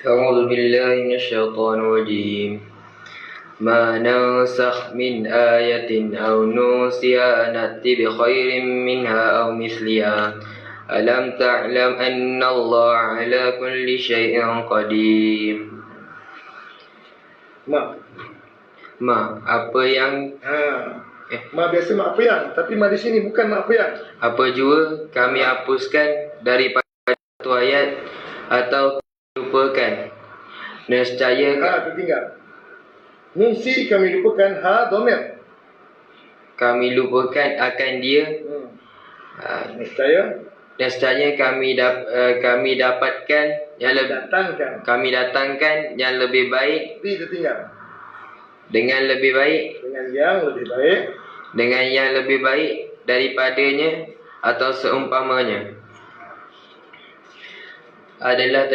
أعوذ بالله من الشيطان الرجيم ما ننسخ من آية أو ننسها نأتي بخير منها أو مثلها ألم تعلم أن الله على كل شيء قدير. Apa yang Ma biasa mak apa yang, tapi ma di sini bukan mak apa yang. Apa jua kami hapuskan daripada satu ayat atau lupakan, nescaya tertinggal. Nunsi kami lupakan domir. Kami lupakan akan dia. Nescaya kami dapatkan yang kami datangkan yang lebih baik. Tertinggal. Dengan lebih baik. Dengan yang lebih baik. Daripadanya atau seumpamanya. Adakah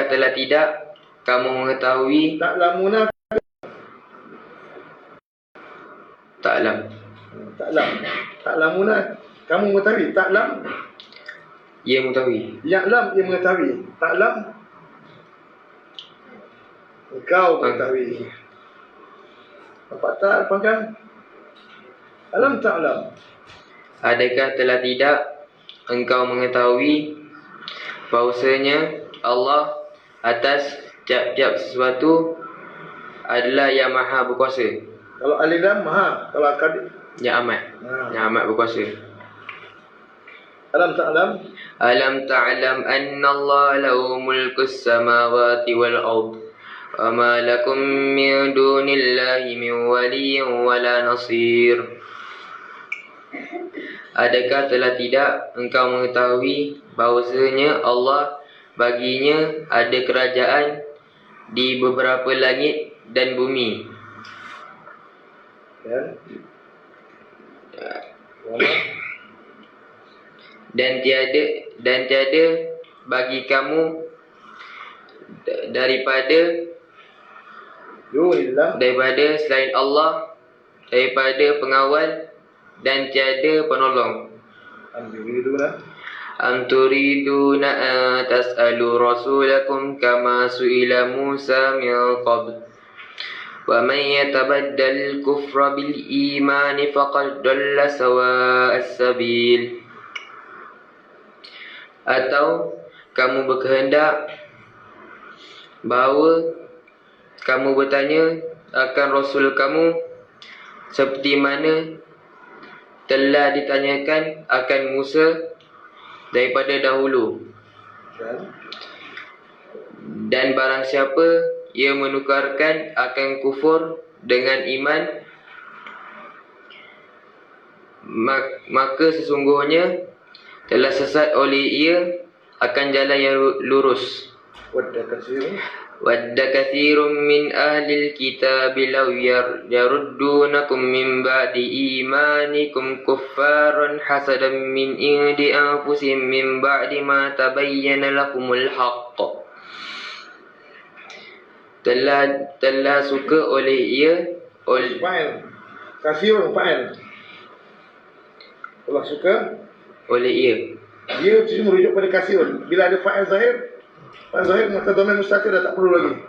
telah tidak kamu mengetahui? Taklamuna kamu mengetahui. Taklam ia mengetahui. Ya'lam ia mengetahui. Taklam engkau mengetahui. Nampak tak pangkal? Alam ta'lam. Adakah telah tidak engkau mengetahui bahawasanya Allah atas tiap-tiap sesuatu adalah yang maha berkuasa. Kalau alilam maha, kalau akadir yang amat berkuasa. Alam ta'lam. Alam ta'lam anna Allah lahu mulkus samawati wal ard wa ma lakum min dunillahi min waliyyin wala nasir. Adakah telah tidak engkau mengetahui bahawasanya Allah baginya ada kerajaan di beberapa langit dan bumi. Dan tiada bagi kamu daripada selain Allah daripada pengawal dan tiada penolong. Am turiduna an tas'alu rasulakum kama su'ila Musa min qabl wa man yatabaddal kufra bil imani faqad dalla sawa'as sabil. Atau kamu berkehendak bahawa kamu bertanya akan Rasul kamu seperti mana telah ditanyakan akan Musa daripada dahulu. Dan barang siapa ia menukarkan akan kufur dengan iman, maka sesungguhnya telah sesat oleh ia akan jalan yang lurus. Wadda kathirun min ahlil kitab law yaruddunakum min ba'di imanikum kuffaran hasadan min indi anfusihim min ba'di ma tabayyana lakumul haqq. Telah suka oleh ia kathirun fa'il. Telah suka oleh ia. Dia merujuk pada kathirun. Bila ada fa'il zahir maka dhamir mustaqil dah tak perlu lagi.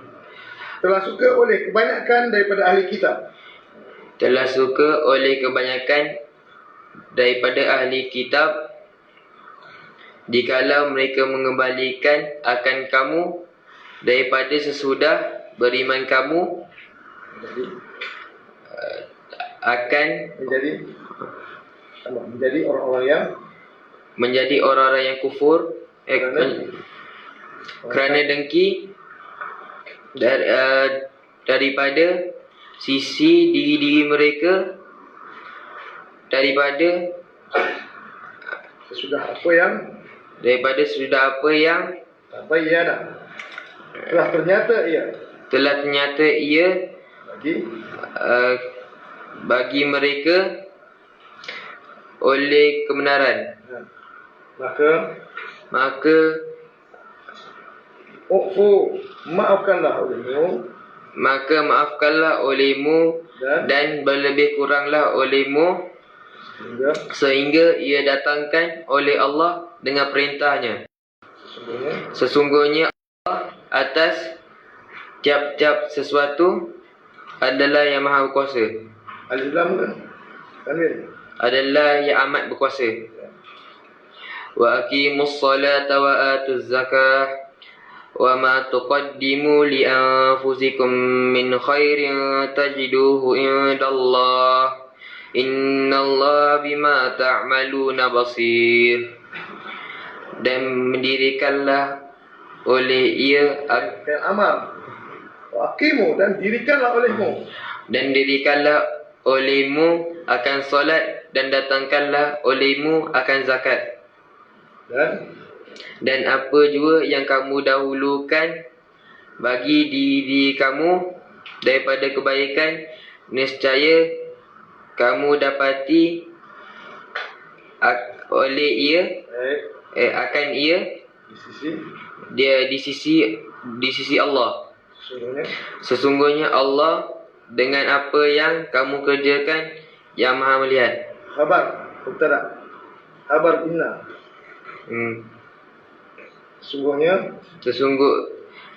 Telah suka oleh kebanyakan daripada ahli kitab. Telah suka oleh kebanyakan daripada ahli kitab jikalau mereka mengembalikan akan kamu daripada sesudah beriman kamu akan menjadi orang-orang yang kufur kerana dengki daripada sisi diri mereka daripada sesudah apa yang telah ternyata ia bagi mereka oleh kebenaran. Maka maafkanlah olehmu dan berlebih kuranglah olehmu sehingga ia datangkan oleh Allah dengan perintahnya. Sesungguhnya Allah atas tiap-tiap sesuatu adalah yang maha berkuasa. Alif lam kan? Tanwin. Adalah yang amat berkuasa. Wa aqimus salata wa atuz zakah wa ma tuqaddimu li anfusikum min khairin tajiduhu indallah innallaha bima ta'maluna basir. Dan mendirikanlah oleh ia Dan amal. Aqimu dan dirikanlah olehmu. dan dirikanlah olehmu akan solat dan datangkanlah olehmu akan zakat. Dan apa juga yang kamu dahulukan bagi diri kamu daripada kebaikan, nescaya kamu dapati oleh ia akan ia di sisi Allah. Sesungguhnya Allah dengan apa yang kamu kerjakan yang maha melihat. Khabar, mubtada. Khabar inna.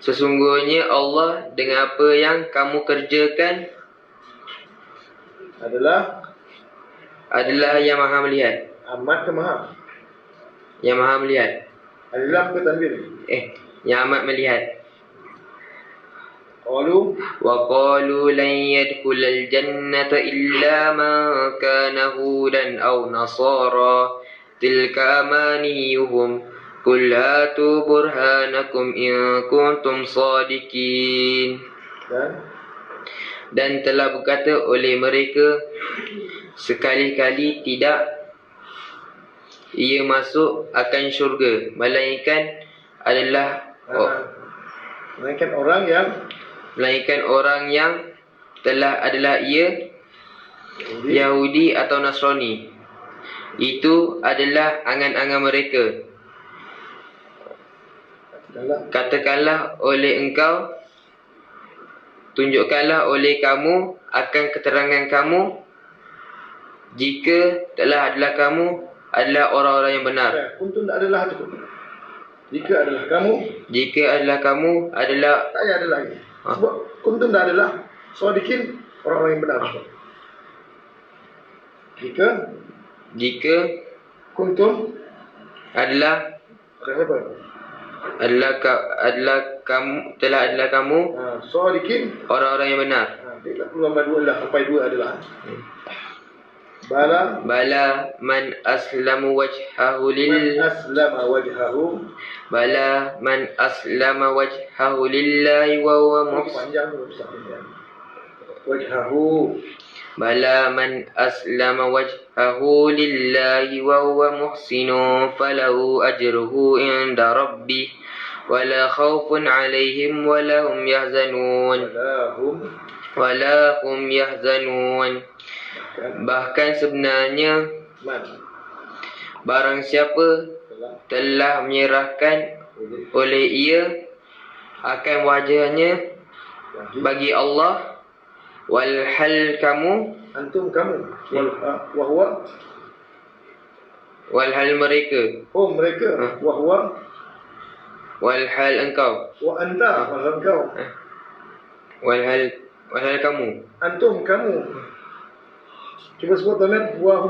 Sesungguhnya Allah dengan apa yang kamu kerjakan adalah yang maha melihat. Amat ke maha? Yang maha melihat. Alif lam ke tanwin? Yang amat melihat. Wa qalu lan yadkhulal jannata illa man kana hudan aw nasara tilka amaniyuhum qul hatu burhanakum in kuntum sadiqin. Dan telah berkata oleh mereka, sekali-kali tidak ia masuk akan syurga melainkan orang yang telah adalah ia Yahudi atau Nasrani. Itu adalah angan-angan mereka. Katakanlah oleh engkau, tunjukkanlah oleh kamu akan keterangan kamu jika telah adalah kamu adalah orang-orang yang benar. Kuntum adalah cukup. Jika adalah kamu adalah tak ada lagi. Sebab kuntum adalah sadiqin, orang-orang yang benar. Jika kuntum adalah kamu telah adalah kamu sadiqin, orang-orang yang benar. Tak perlu tambah dua lah, sampai dua adalah. Bala man aslama wajhahu lillahi wa huwa muhsin. Bala man aslama wajhahu lillahi wa huwa muhsinun falahu ajruhu inda rabbih wala khawfun alaihim wala hum yahzanun. Bahkan sebenarnya barang siapa telah menyerahkan oleh ia akan wajahnya bagi Allah, walhal kamu walhal mereka walhal engkau walhal kamu Cuba sebut tuan, wa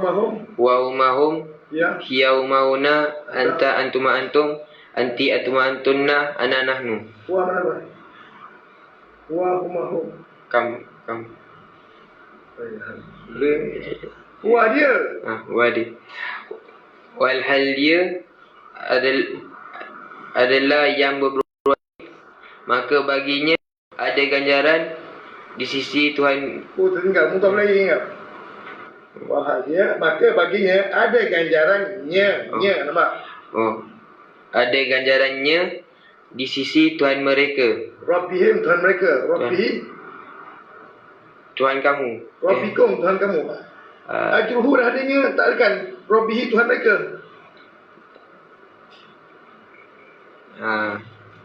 humahum hiyaumahuna anta antuma antum anti atuma antunna ana nahnu. Wa mana? Wa humahum. Kamu. Wa dia. Wa dia. Walhal dia adalah yang berbuat, maka baginya ada ganjaran di sisi Tuhan. Tinggal muntah lagi ingat. Bahagia, maka baginya ada ganjarannya. Nampak? Ada ganjarannya di sisi Tuhan mereka. Rabbihim, Tuhan mereka. Tuhan kamu. Rabbikum, Tuhan kamu. Ajruhu dah adanya, tak akan. Rabbihi, Tuhan mereka.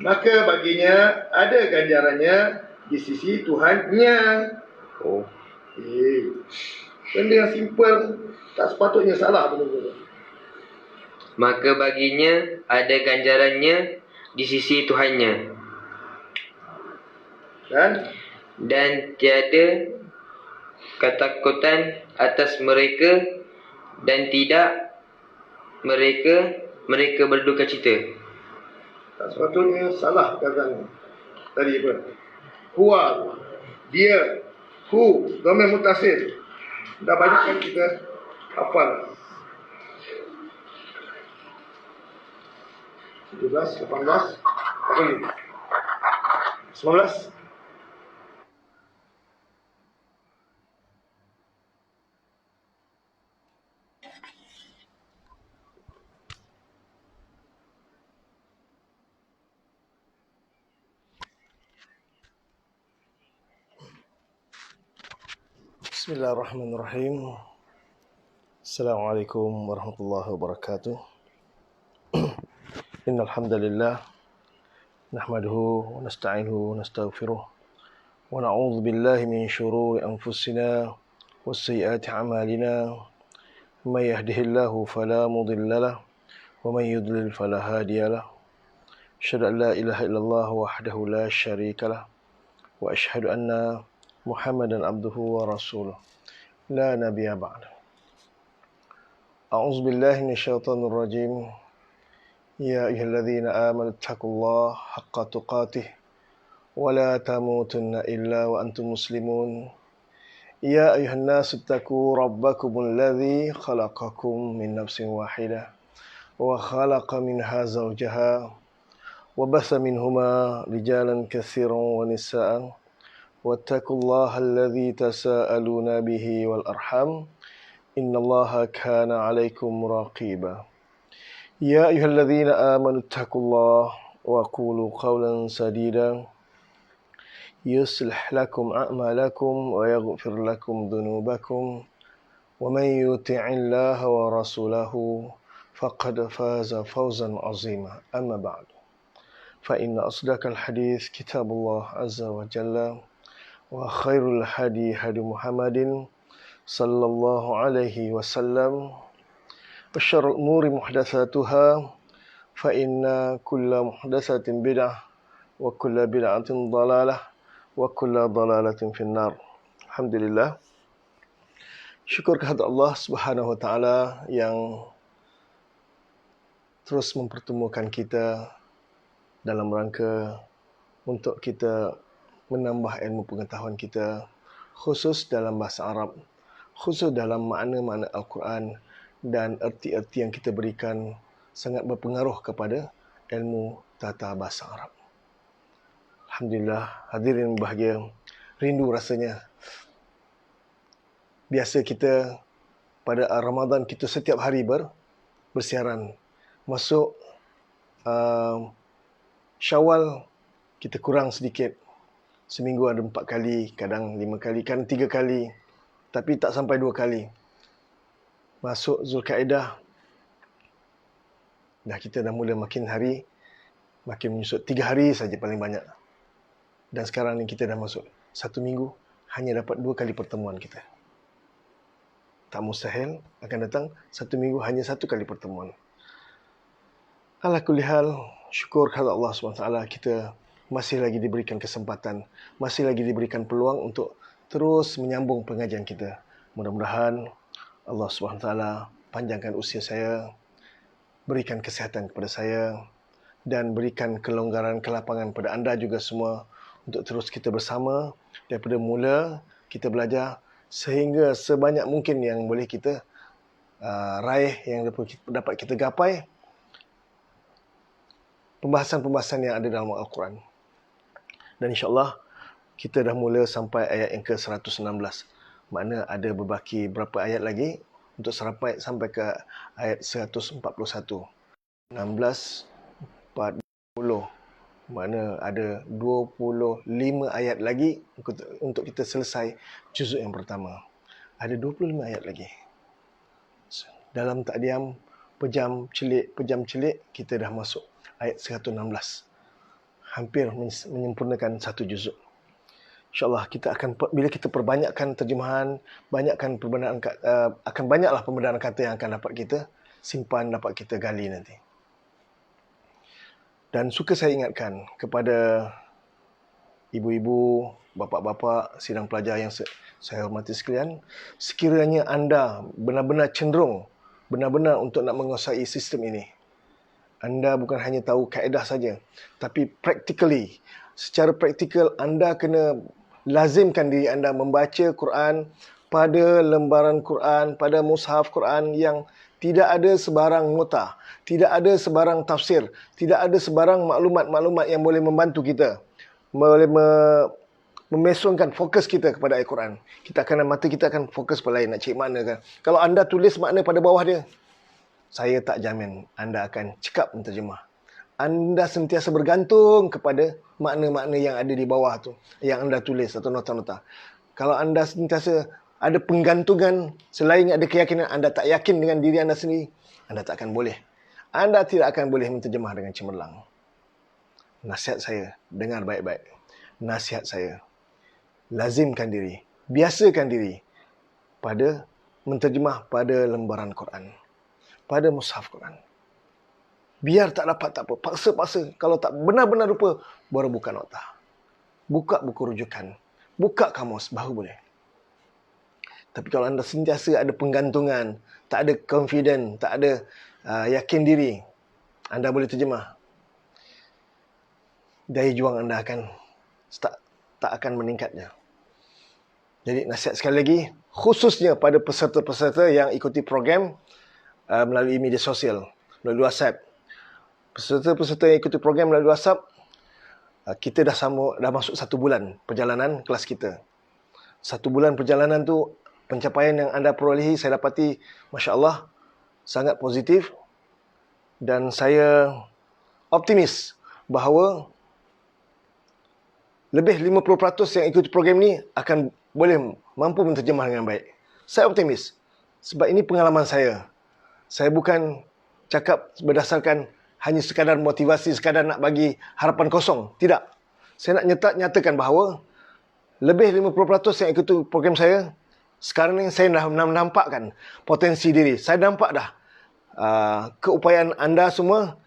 Maka baginya ada ganjarannya di sisi Tuhannya. Benda yang simple, tak sepatutnya salah benda-benda. Maka baginya ada ganjarannya di sisi Tuhannya, dan tiada ketakutan atas mereka, dan tidak mereka berduka cita. Sepatutnya salah kataannya. Tadi apa? Huwa, dia, hu, dhamir mutasil. Dah banyak kan kita hafal. 17, 18, apa ni? 19. Bismillahirrahmanirrahim. Assalamualaikum warahmatullahi wabarakatuh. Innal hamdalillah nahmaduhu wa nasta'inuhu wa nastaghfiruh wa na'udzu billahi min shururi anfusina wa sayyiati a'malina. May yahdihillahu fala mudilla lahu wa may yudlil fala hadiya lahu. Asyhadu an la ilaha illallah wahdahu la syarika lahu wa asyhadu anna Muhammadan abduhu wa rasuluh. La nabiyya ba'da. A'udzu billahi minasyaitonir rajim. Ya ayyuhalladzina amanu taqullaha haqqa tuqatih wa la tamutunna illa wa antum muslimun. Ya ayyuhan nasu taqu rabbakumul ladzi khalaqakum min nafsin wahidah wa khalaqa minha zawjaha wa batha minhuma rijalan katsiran wa nisaa'an. واتقوا الله الذي تساءلون به والأرحام إن الله كان عليكم رقيبا يا أيها الذين آمنوا اتقوا الله وقولوا قولا سديدا يصلح لكم أعمالكم ويغفر لكم ذنوبكم ومن يطع الله ورسوله فقد فاز فوزا عظيما أما بعد فإن أصدق الحديث كتاب الله عز وجل وخير الهدي هدي محمد صلى الله عليه وسلم وشر الأمور محدثاتها فإن كل محدثة بدعة وكل بدعة ضلالة وكل ضلالة في النار. Alhamdulillah, syukur kehadirat Allah Subhanahu wa taala yang terus mempertemukan kita dalam rangka untuk kita menambah ilmu pengetahuan kita, khusus dalam bahasa Arab, khusus dalam makna-makna Al-Quran, dan erti-erti yang kita berikan sangat berpengaruh kepada ilmu tata bahasa Arab. Alhamdulillah, hadirin bahagia, rindu rasanya. Biasa kita pada Ramadan kita setiap hari bersiaran. Masuk Syawal kita kurang sedikit. Seminggu ada 4 kali, kadang 5 kali, kadang 3 kali. Tapi tak sampai 2 kali. Masuk Zulkaidah, kita dah mula makin hari, makin menyusut. 3 hari saja paling banyak. Dan sekarang ni kita dah masuk 1 minggu, hanya dapat 2 kali pertemuan kita. Tak mustahil akan datang 1 minggu hanya 1 kali pertemuan. Ala kulli hal, syukur kepada Allah SWT, kita masih lagi diberikan kesempatan, masih lagi diberikan peluang untuk terus menyambung pengajian kita. Mudah-mudahan Allah SWT panjangkan usia saya, berikan kesihatan kepada saya, dan berikan kelonggaran, kelapangan kepada anda juga semua untuk terus kita bersama daripada mula kita belajar sehingga sebanyak mungkin yang boleh kita raih, yang dapat kita gapai pembahasan-pembahasan yang ada dalam Al-Quran. Dan insyaAllah kita dah mula sampai ayat yang ke-116. Makna ada berbaki berapa ayat lagi untuk sampai ke ayat 141. 16, 40. Makna ada 25 ayat lagi untuk kita selesai juzuk yang pertama. Ada 25 ayat lagi. Dalam tak diam, pejam celik, kita dah masuk ayat 116. Hampir menyempurnakan 1 juzuk. InsyaAllah kita akan, bila kita perbanyakkan terjemahan, akan banyaklah pembedaan kata yang akan dapat kita simpan, dapat kita gali nanti. Dan suka saya ingatkan kepada ibu-ibu, bapa-bapa, sidang pelajar yang saya hormati sekalian, sekiranya anda benar-benar cenderung, benar-benar untuk nak menguasai sistem ini, anda bukan hanya tahu kaedah saja, tapi practically, secara praktikal anda kena lazimkan diri anda membaca Quran pada lembaran Quran, pada mushaf Quran yang tidak ada sebarang nota, tidak ada sebarang tafsir, tidak ada sebarang maklumat-maklumat yang boleh membantu kita, boleh memesongkan fokus kita kepada Al-Quran. Mata kita akan fokus pada lain, nak cek makna kan. Kalau anda tulis makna pada bawah dia, saya tak jamin anda akan cekap menterjemah. Anda sentiasa bergantung kepada makna-makna yang ada di bawah tu, yang anda tulis atau nota-nota. Kalau anda sentiasa ada penggantungan, selain ada keyakinan, anda tak yakin dengan diri anda sendiri, anda tak akan boleh. Anda tidak akan boleh menterjemah dengan cemerlang. Nasihat saya, dengar baik-baik. Nasihat saya, lazimkan diri, biasakan diri pada menterjemah pada lembaran Quran, pada mushaf Quran. Biar tak dapat, tak apa. Paksa-paksa. Kalau tak benar-benar lupa, baru buka nota. Buka buku rujukan. Buka kamus, baru boleh. Tapi kalau anda sentiasa ada penggantungan, tak ada confident, tak ada yakin diri, anda boleh terjemah, daya juang anda tak akan meningkatnya. Jadi nasihat sekali lagi, khususnya pada peserta-peserta yang ikuti program melalui media sosial, melalui WhatsApp. Peserta-peserta yang ikuti program melalui WhatsApp, kita dah masuk 1 bulan perjalanan kelas kita. 1 bulan perjalanan tu, pencapaian yang anda perolehi, saya dapati, Masya Allah, sangat positif. Dan saya optimis bahawa lebih 50% yang ikut program ni akan boleh mampu menterjemah dengan baik. Saya optimis. Sebab ini pengalaman saya. Saya bukan cakap berdasarkan hanya sekadar motivasi, sekadar nak bagi harapan kosong. Tidak. Saya nak nyatakan bahawa lebih 50% yang ikut program saya, sekarang ni saya dah menampakkan potensi diri. Saya nampak dah keupayaan anda semua.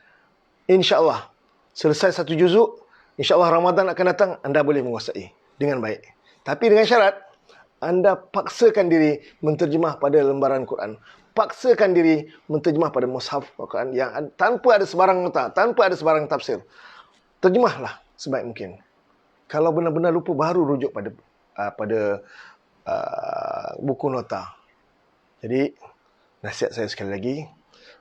InsyaAllah, selesai 1 juzuk, InsyaAllah Ramadan akan datang, anda boleh menguasai dengan baik. Tapi dengan syarat, anda paksakan diri menterjemah pada lembaran Quran. Paksakan diri menterjemah pada mushaf Quran yang tanpa ada sebarang nota, tanpa ada sebarang tafsir. Terjemahlah sebaik mungkin. Kalau benar-benar lupa, baru rujuk pada buku nota. Jadi, nasihat saya sekali lagi,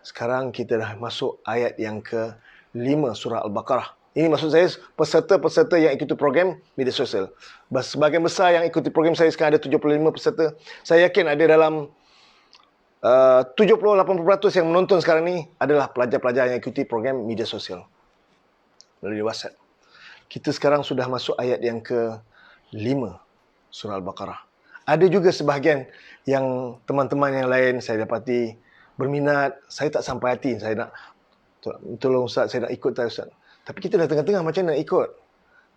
sekarang kita dah masuk ayat yang ke-5 surah Al-Baqarah. Ini maksud saya peserta-peserta yang ikuti program media sosial. Sebagian besar yang ikuti program saya sekarang ada 75 peserta. Saya yakin ada dalam 70-80% yang menonton sekarang ni adalah pelajar-pelajar yang ikuti program media sosial melalui WhatsApp. Kita sekarang sudah masuk ayat yang ke-5 surah Al-Baqarah. Ada juga sebahagian yang teman-teman yang lain saya dapati berminat. Saya tak sampai hati. Saya nak, tolong Ustaz, saya nak ikut tak Ustaz. Tapi kita dah tengah-tengah, macam mana nak ikut?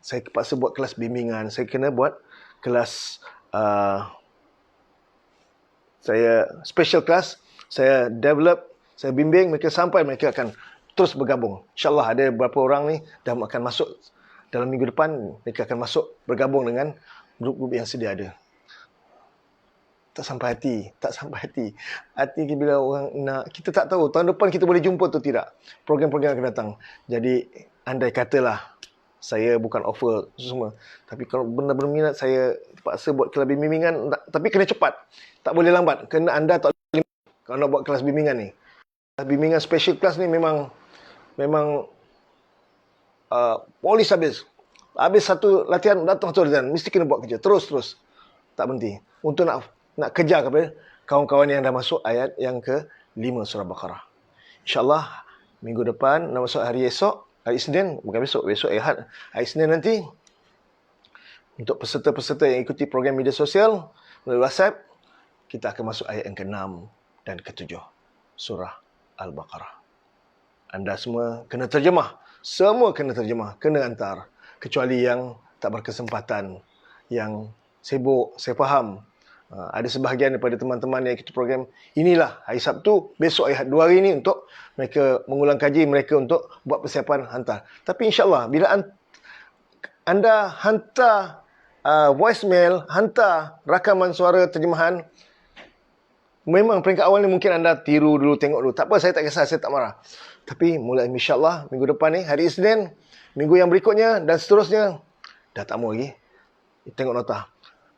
Saya terpaksa buat kelas bimbingan. Saya kena buat kelas, saya special class. Saya develop, saya bimbing mereka sampai mereka akan terus bergabung. InsyaAllah ada beberapa orang ni dah akan masuk dalam minggu depan. Mereka akan masuk bergabung dengan grup-grup yang sedia ada. Tak sampai hati. Hati bila orang nak, kita tak tahu tahun depan kita boleh jumpa atau tidak. Program-program akan datang. Jadi, andai katalah saya bukan offer semua. Tapi kalau benar-benar minat, saya terpaksa buat kelas bimbingan. Tapi kena cepat. Tak boleh lambat. Kena anda tak boleh kalau nak buat kelas bimbingan ni. Kelas bimbingan special class ni memang polis habis. Habis satu latihan, datang satu latihan. Mesti kena buat kerja. Terus. Tak berhenti. Untuk nak kejar kepada kawan-kawan yang dah masuk ayat yang ke-5 surah Baqarah. InsyaAllah, minggu depan, nak masuk hari esok, hari Isnin, bukan besok Ahad. Hari Isnin nanti, untuk peserta-peserta yang ikuti program media sosial melalui WhatsApp, kita akan masuk ayat yang ke-6 dan ke-7 surah Al-Baqarah. Anda semua kena terjemah. Semua kena terjemah, kena hantar. Kecuali yang tak berkesempatan, yang sibuk, saya faham. Ada sebahagian daripada teman-teman yang ikut program, inilah hari Sabtu, besok hari 2 hari ni untuk mereka mengulang kaji, mereka untuk buat persiapan hantar. Tapi insyaAllah, bila anda hantar voicemail, hantar rakaman suara terjemahan, memang peringkat awal ni mungkin anda tiru dulu, tengok dulu. Tak apa, saya tak kisah, saya tak marah. Tapi mulai insyaAllah, minggu depan ni, hari Isnin, minggu yang berikutnya dan seterusnya, dah tak mau lagi. Tengok nota.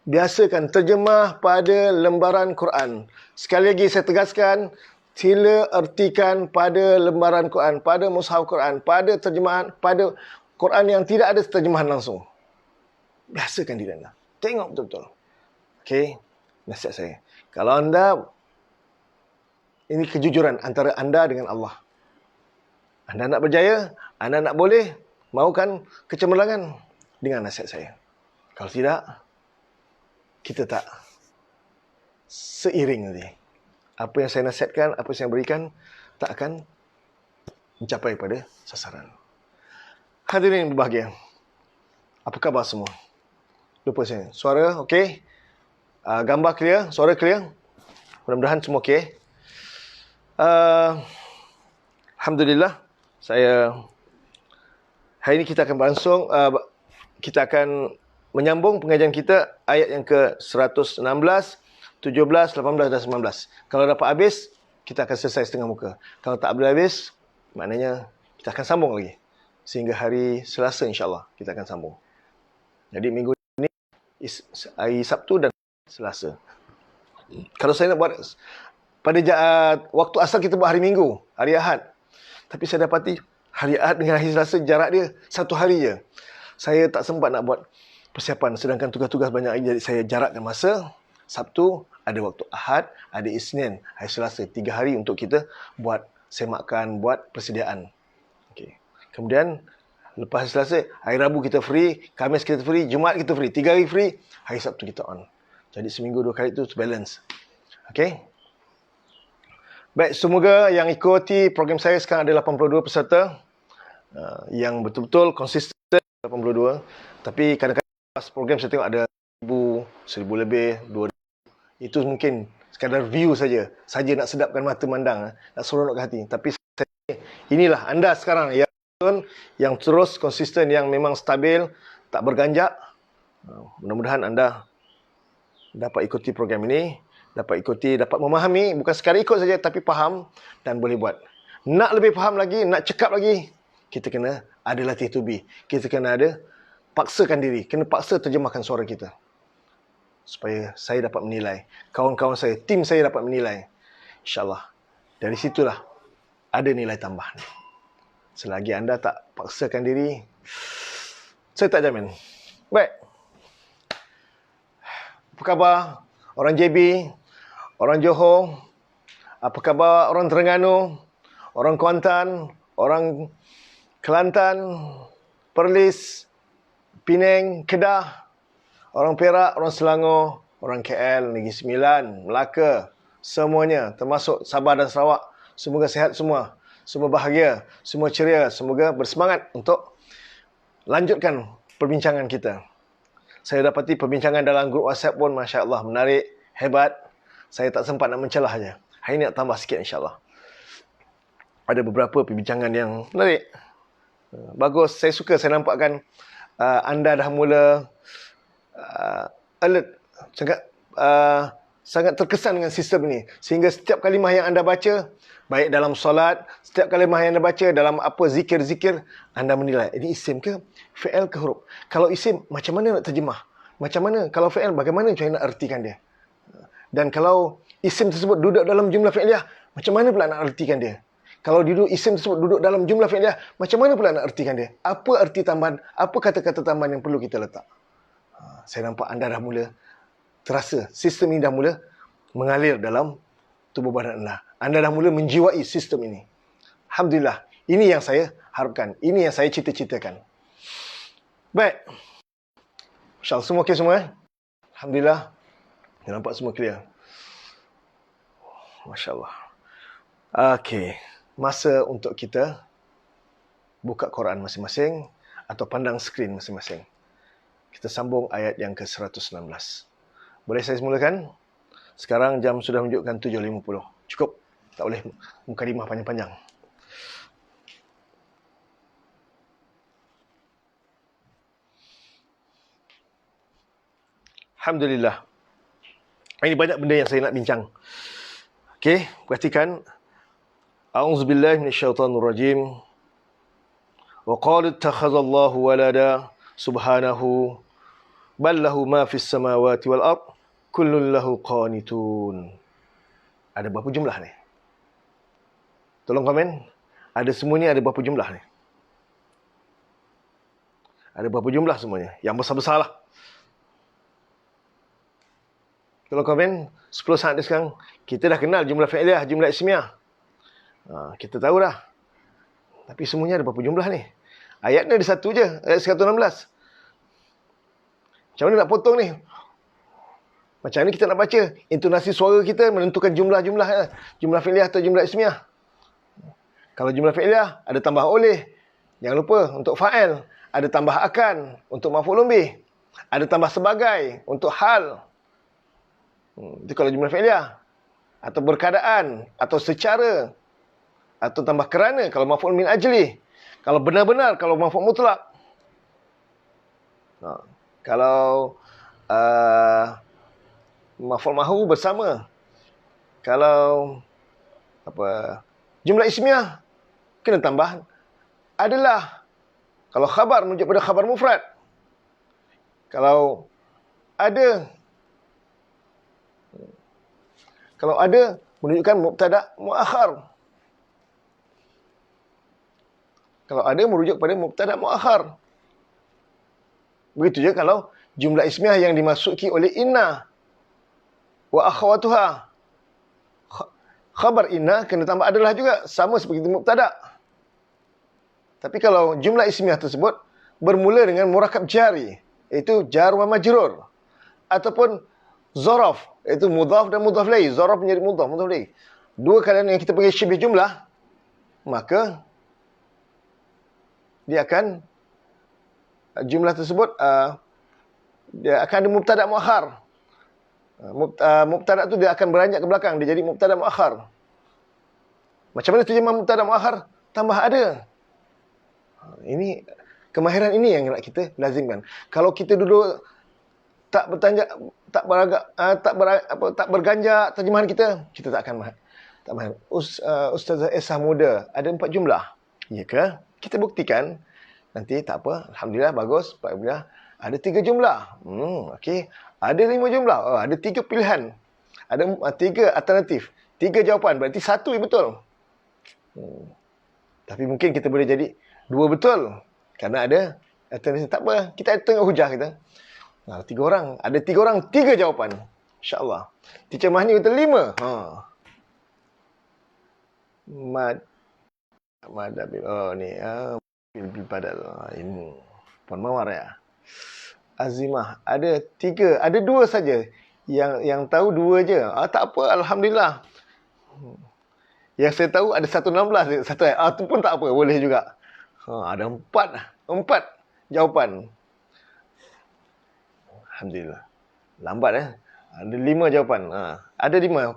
Biasakan terjemah pada lembaran Quran. Sekali lagi saya tegaskan, sila ertikan pada lembaran Quran, pada mushaf Quran, pada terjemahan, pada Quran yang tidak ada terjemahan langsung. Biasakan diri anda. Tengok betul-betul. Okey, nasihat saya. Kalau anda, ini kejujuran antara anda dengan Allah. Anda nak berjaya, anda nak boleh, mahukan kecemerlangan dengan nasihat saya. Kalau tidak, kita tak seiring nanti. Apa yang saya nasihatkan, apa yang saya berikan, tak akan mencapai pada sasaran. Hadirin berbahagia, apa khabar semua? Lupa saya. Suara okey? Gambar clear? Suara clear? Mudah-mudahan semua okey. Alhamdulillah, hari ini kita akan berlangsung, kita akan menyambung pengajian kita ayat yang ke-116, 17, 18 dan 19. Kalau dapat habis, kita akan selesai setengah muka. Kalau tak boleh habis, maknanya kita akan sambung lagi. Sehingga hari Selasa insyaAllah kita akan sambung. Jadi minggu ini, hari Sabtu dan Selasa. Kalau saya nak buat, pada waktu asal kita buat hari Minggu, hari Ahad. Tapi saya dapati hari Ahad dengan hari Selasa jarak dia 1 hari je. Saya tak sempat nak buat persiapan, sedangkan tugas-tugas banyak lagi. Jadi saya jarakkan masa. Sabtu ada waktu Ahad, ada Isnin, hari Selasa, 3 hari untuk kita buat semakan, buat persediaan. Okay. Kemudian lepas hari Selasa, hari Rabu kita free, Khamis kita free, Jumaat kita free, 3 hari free, hari Sabtu kita on. Jadi seminggu 2 kali itu balance. Okay. Baik, semoga yang ikuti program saya sekarang ada 82 peserta yang betul-betul konsisten 82. Tapi kadang-kadang pas program saya tengok ada 1,000 lebih, 2,000. Itu mungkin sekadar view saja nak sedapkan mata mandang, nak seronokkan hati. Tapi inilah anda sekarang yang terus konsisten, yang memang stabil, tak berganjak. Mudah-mudahan anda dapat ikuti program ini, dapat memahami, bukan sekadar ikut saja, tapi faham dan boleh buat. Nak lebih faham lagi, nak cekap lagi, kita kena ada latih tubi. Kita kena ada paksakan diri, kena paksa terjemahkan suara kita. Supaya saya dapat menilai, kawan-kawan saya, tim saya dapat menilai. InsyaAllah, dari situlah ada nilai tambahan. Selagi anda tak paksakan diri, saya tak jamin. Baik. Apa khabar orang JB, orang Johor? Apa khabar orang Terengganu, orang Kuantan, orang Kelantan, Perlis, Penang, Kedah, orang Perak, orang Selangor, orang KL, Negeri Sembilan, Melaka, semuanya, termasuk Sabah dan Sarawak. Semoga sihat semua, semua bahagia, semua ceria, semoga bersemangat untuk lanjutkan perbincangan kita. Saya dapati perbincangan dalam grup WhatsApp pun Masya Allah menarik, hebat. Saya tak sempat nak mencelah saja. Hari ini nak tambah sikit insyaAllah. Ada beberapa perbincangan yang menarik. Bagus, saya suka saya nampakkan anda dah mula alert, sangat terkesan dengan sistem ini. Sehingga setiap kalimah yang anda baca, baik dalam solat, setiap kalimah yang anda baca dalam apa zikir-zikir, anda menilai, ini isim ke, fi'il ke huruf. Kalau isim, macam mana nak terjemah? Macam mana? Kalau fi'il, bagaimana cara nak ertikan dia? Dan kalau isim tersebut duduk dalam jumlah fi'liyah, macam mana pula nak ertikan dia? Kalau isim tersebut duduk dalam jumlah fi'liyah, macam mana pula nak ertikan dia? Apa erti tambahan? Apa kata-kata tambahan yang perlu kita letak? Saya nampak anda dah mula terasa, sistem ini dah mula mengalir dalam tubuh badan anda. Anda dah mula menjiwai sistem ini. Alhamdulillah, ini yang saya harapkan. Ini yang saya cita-citakan. Baik. InsyaAllah semua okey semua. Alhamdulillah. Nampak semua clear. Masya Allah. Okey. Masa untuk kita buka Quran masing-masing atau pandang skrin masing-masing. Kita sambung ayat yang ke-116. Boleh saya mulakan? Sekarang jam sudah menunjukkan 7.50. Cukup. Tak boleh mukadimah panjang-panjang. Alhamdulillah. Ini banyak benda yang saya nak bincang. Okey, perhatikan. A'udzubillahi minasyaitonirrajim. Wa qalu ittakhadallahu walada subhanahu bal lahu ma fis samawati wal ard kullun lahu qanitun. Ada berapa jumlah ni? Tolong komen. Ada semua ni ada berapa jumlah ni? Ada berapa jumlah semuanya? Yang besar-besar lah. Tolong komen. 10 saat sekarang. Kita dah kenal jumlah fi'liyah, jumlah ismiyah. Kita tahu dah. Tapi semuanya ada berapa jumlah ni? Ayat ni ada satu je. Ayat 116. Macam mana nak potong ni? Macam mana kita nak baca? Intonasi suara kita menentukan jumlah-jumlah. Jumlah fi'liyah atau jumlah ismiyah. Kalau jumlah fi'liyah, ada tambah oleh. Jangan lupa, untuk fa'il. Ada tambah akan, untuk maf'ulun bih. Ada tambah sebagai, untuk hal. Itu kalau jumlah fi'liyah. Atau berkeadaan, atau secara. Atau tambah kerana, kalau maf'ul min ajli. Kalau benar-benar, kalau maf'ul mutlak. Kalau maf'ul mahu bersama. Kalau jumlah ismiyah, kena tambah adalah. Kalau khabar merujuk pada khabar mufrad. Kalau ada menunjukkan mubtada muakhar. Kalau ada merujuk pada mubtada muakhar. Begitu je kalau jumlah ismiyah yang dimasuki oleh inna wa akhawatuha. Khabar inna kena tambah adalah juga, sama seperti mubtada. Tapi kalau jumlah ismiyah tersebut bermula dengan murakab jari, iaitu jar wa majrur, ataupun zaraf, iaitu mudhaf dan mudhaf ilaih. Zaraf menjadi mudhaf, mudhaf ilaih. Dua keadaan yang kita panggil syibih jumlah, maka dia akan jumlah tersebut dia akan ada mubtada muakhar. Mubtada tu dia akan beranjak ke belakang, dia jadi mubtada muakhar. Macam mana terjemah mubtada muakhar? Tambah ada. Ini kemahiran ini yang nak kita lazimkan. Kalau kita duduk tak bertanjak, tak berganjak terjemahan kita tak akan tak mahir. Ustazah Esa muda ada 4 jumlah. Ya ke? Kita buktikan. Nanti tak apa. Alhamdulillah bagus. Alhamdulillah ada 3 jumlah. Okey. Ada 5 jumlah. Ada 3 pilihan. Ada 3 alternatif. 3 jawapan. Berarti 1 yang betul. Tapi mungkin kita boleh jadi 2 betul. Kerana ada alternatif. Tak apa. Kita tengok hujah kita. 3 orang. Ada 3 orang. 3 jawapan. InsyaAllah. Teacher Mahni kata 5. Madabil. Ni. Bil badal. Ini. Puan Mawar ya. Azimah. Ada 3. Ada 2 saja. Yang tahu 2 je. Tak apa. Alhamdulillah. Yang saya tahu ada 116. Satu ayat. Itu pun tak apa. Boleh juga. Ada 4 jawapan. Alhamdulillah. Lambat Ada 5 jawapan. Ada 5.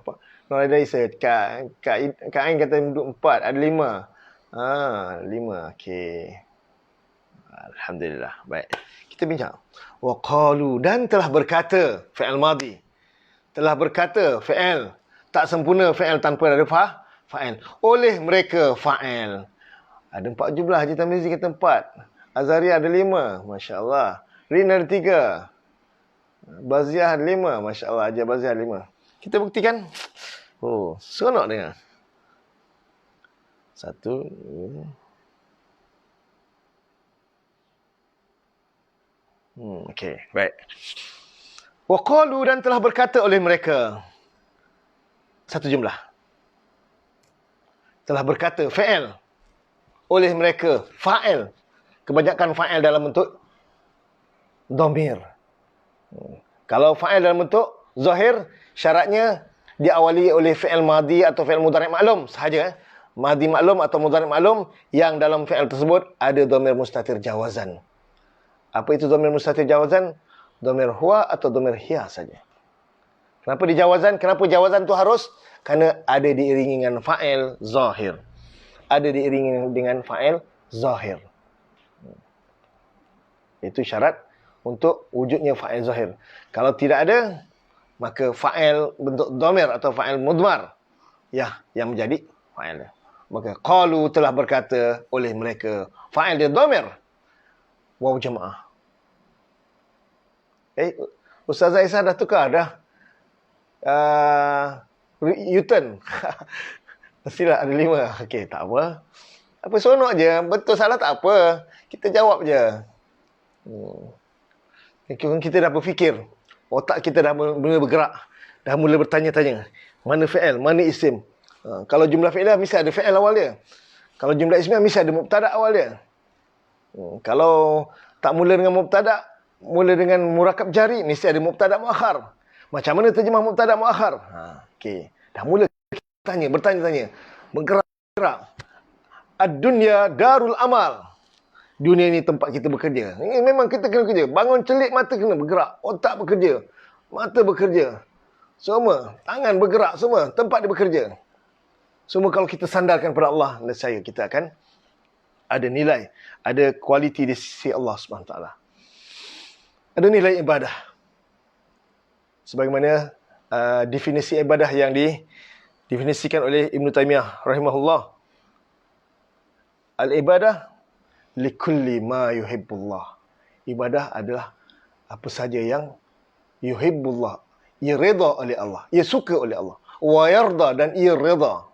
Nolai saya. Kak Ain kata 4. Ada 5. 5. Okey. Alhamdulillah. Baik. Kita bincang. Wa qalu, dan telah berkata, fi'il madhi. Telah berkata, fi'il. Tak sempurna fi'il tanpa ada fa'il. Oleh mereka fa'il. Ada 4 jumlah. Haji Tamizi kata 4. Azaria ada 5. Masya Allah. Rin ada 3. Baziah ada 5. Masya Allah. Haji Baziah ada 5. Kita buktikan. Seronok dengar. 1. Okey. Baik. Wa qalu, dan telah berkata oleh mereka. 1 jumlah. Telah berkata fi'il. Oleh mereka fa'il. Kebanyakan fa'il dalam bentuk dhamir. Kalau fa'il dalam bentuk zahir, syaratnya diawali oleh fi'il madhi atau fi'il mudhari' maklum sahaja. Madhi maklum atau mudhari' maklum yang dalam fi'il tersebut ada dhamir mustatir jawazan. Apa itu dhamir mustatir jawazan? Dhamir huwa atau dhamir hiya saja. Kenapa dijawazan? Kenapa jawazan tu harus? Kerana ada diiringi dengan fa'il zahir. Ada diiringi dengan fa'il zahir. Itu syarat untuk wujudnya fa'il zahir. Kalau tidak ada, maka fa'il bentuk dhamir atau fa'il mudmar yang menjadi fa'il. Maka qalu telah berkata oleh mereka. Fa'il dia dhamir. Waw jamaah. Ustazah Aisyah dah tukar dah. U-turn. Mestilah ada 5. Okey, tak apa. Apa seronok je. Betul salah tak apa. Kita jawab je. Kita dah berfikir. Otak kita dah mula bergerak. Dah mula bertanya-tanya. Mana fi'il, mana isim. Kalau jumlah fi'il mesti ada fi'il awal dia. Kalau jumlah ismiyah mesti ada mubtada' awal dia. Kalau tak mula dengan mubtada', mula dengan murakab jari, mesti ada mubtada' muakhar. Macam mana terjemah mubtada' muakhar? Okey. Dah mula bertanya-tanya. Bergerak. Ad-dunya darul amal. Dunia ni tempat kita bekerja. Ini memang kita kena kerja. Bangun celik, mata kena bergerak. Otak bekerja. Mata bekerja. Semua. Tangan bergerak. Semua. Tempat dia bekerja. Semua kalau kita sandarkan pada Allah, nescaya kita akan ada nilai. Ada kualiti di sisi Allah SWT. Ada nilai ibadah. Sebagaimana definisi ibadah yang didefinisikan oleh Ibn Taymiyah rahimahullah. Al-ibadah likulli ma yuhibbullah. Ibadah adalah apa saja yang yuhibbullah. Ia reda oleh Allah. Ia suka oleh Allah. Wa yarda, dan ia reda.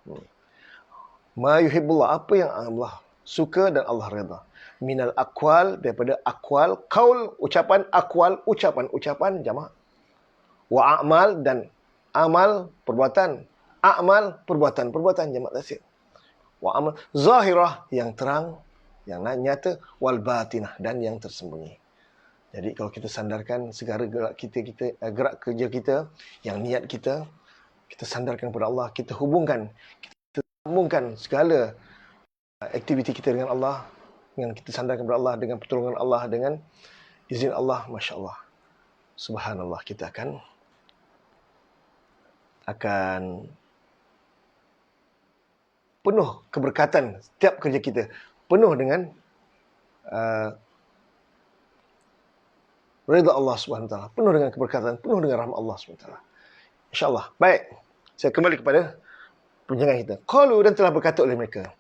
Ma yuhibbullah. Apa yang Allah suka dan Allah reda. Minal aqwal, daripada aqwal. Qaul, ucapan. Aqwal, ucapan jamak. Wa a'mal, dan amal, perbuatan. A'mal, perbuatan jamak taksir. Wa amal zahirah, yang terang, yang nyata, wal batinah, dan yang tersembunyi. Jadi kalau kita sandarkan segala gerak gerak kerja kita, yang niat kita sandarkan kepada Allah, kita hubungkan segala aktiviti kita dengan Allah, dengan kita sandarkan kepada Allah, dengan pertolongan Allah, dengan izin Allah, Masya Allah, subhanallah, kita akan penuh keberkatan setiap kerja kita. Penuh dengan redha Allah SWT. Penuh dengan keberkatan. Penuh dengan rahmat Allah SWT. InsyaAllah. Baik. Saya kembali kepada perbincangan kita. Qalu, dan telah berkata oleh mereka.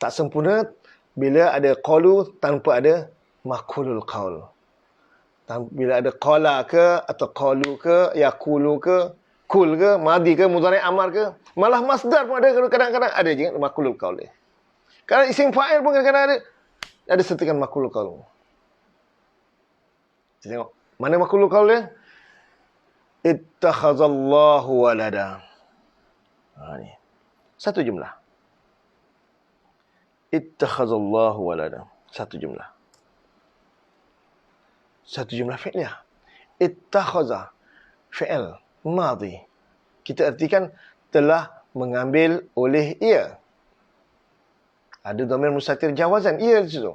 Tak sempurna bila ada qalu tanpa ada maqulul qaul. Bila ada qala ke, atau qalu ke, yaqulu ke, kul ke, madi ke, mudhari' amar ke. Malah masdar pun ada, kadang-kadang ada je maqulul qaul dia. Kalau isim fa'il pun kadang-kadang ada sertakan maqulul qaul. Kita tengok. Mana maqulul qaul dia? Ittakhazallahu walada. Ni. Satu jumlah. Ittakhazallahu walada. Satu jumlah. Satu jumlah fi'liyah. Ittakhaza. Fi'il. Madhi. Kita artikan telah mengambil oleh ia. Ada dhamir mustatir jawazan. Ia di situ.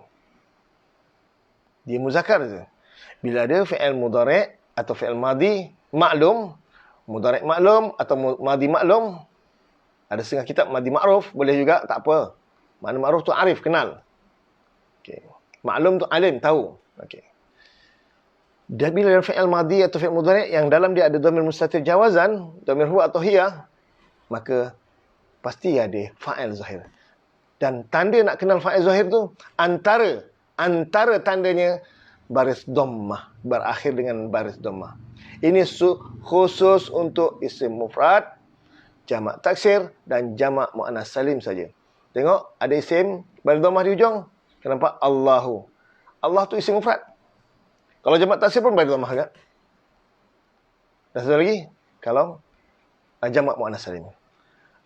Dia muzakkar saja. Bila ada fi'il mudhari' atau fi'il madhi maklum, mudhari' maklum atau madhi maklum, ada setengah kitab madhi ma'ruf, boleh juga, tak apa. Makna ma'ruf tu arif, kenal. Okay. Maklum tu alim, tahu. Okay. Dan bila ada fi'il madhi atau fi'il mudhari' yang dalam dia ada dhamir mustatir jawazan, dhamir huwa atau hiya, maka pasti ada fa'il zahir. Dan tanda nak kenal fa'il zahir tu, antara tandanya baris dhammah, berakhir dengan baris dhammah. Ini khusus untuk isim mufrad, jamak taksir, dan jamak muannas salim saja. Tengok, ada isim baris dhammah di ujung. Kenapa? Allahu. Allah tu isim mufrad. Kalau jamak taksir pun baris dhammah kan? Dan satu lagi, kalau jamak muannas salim.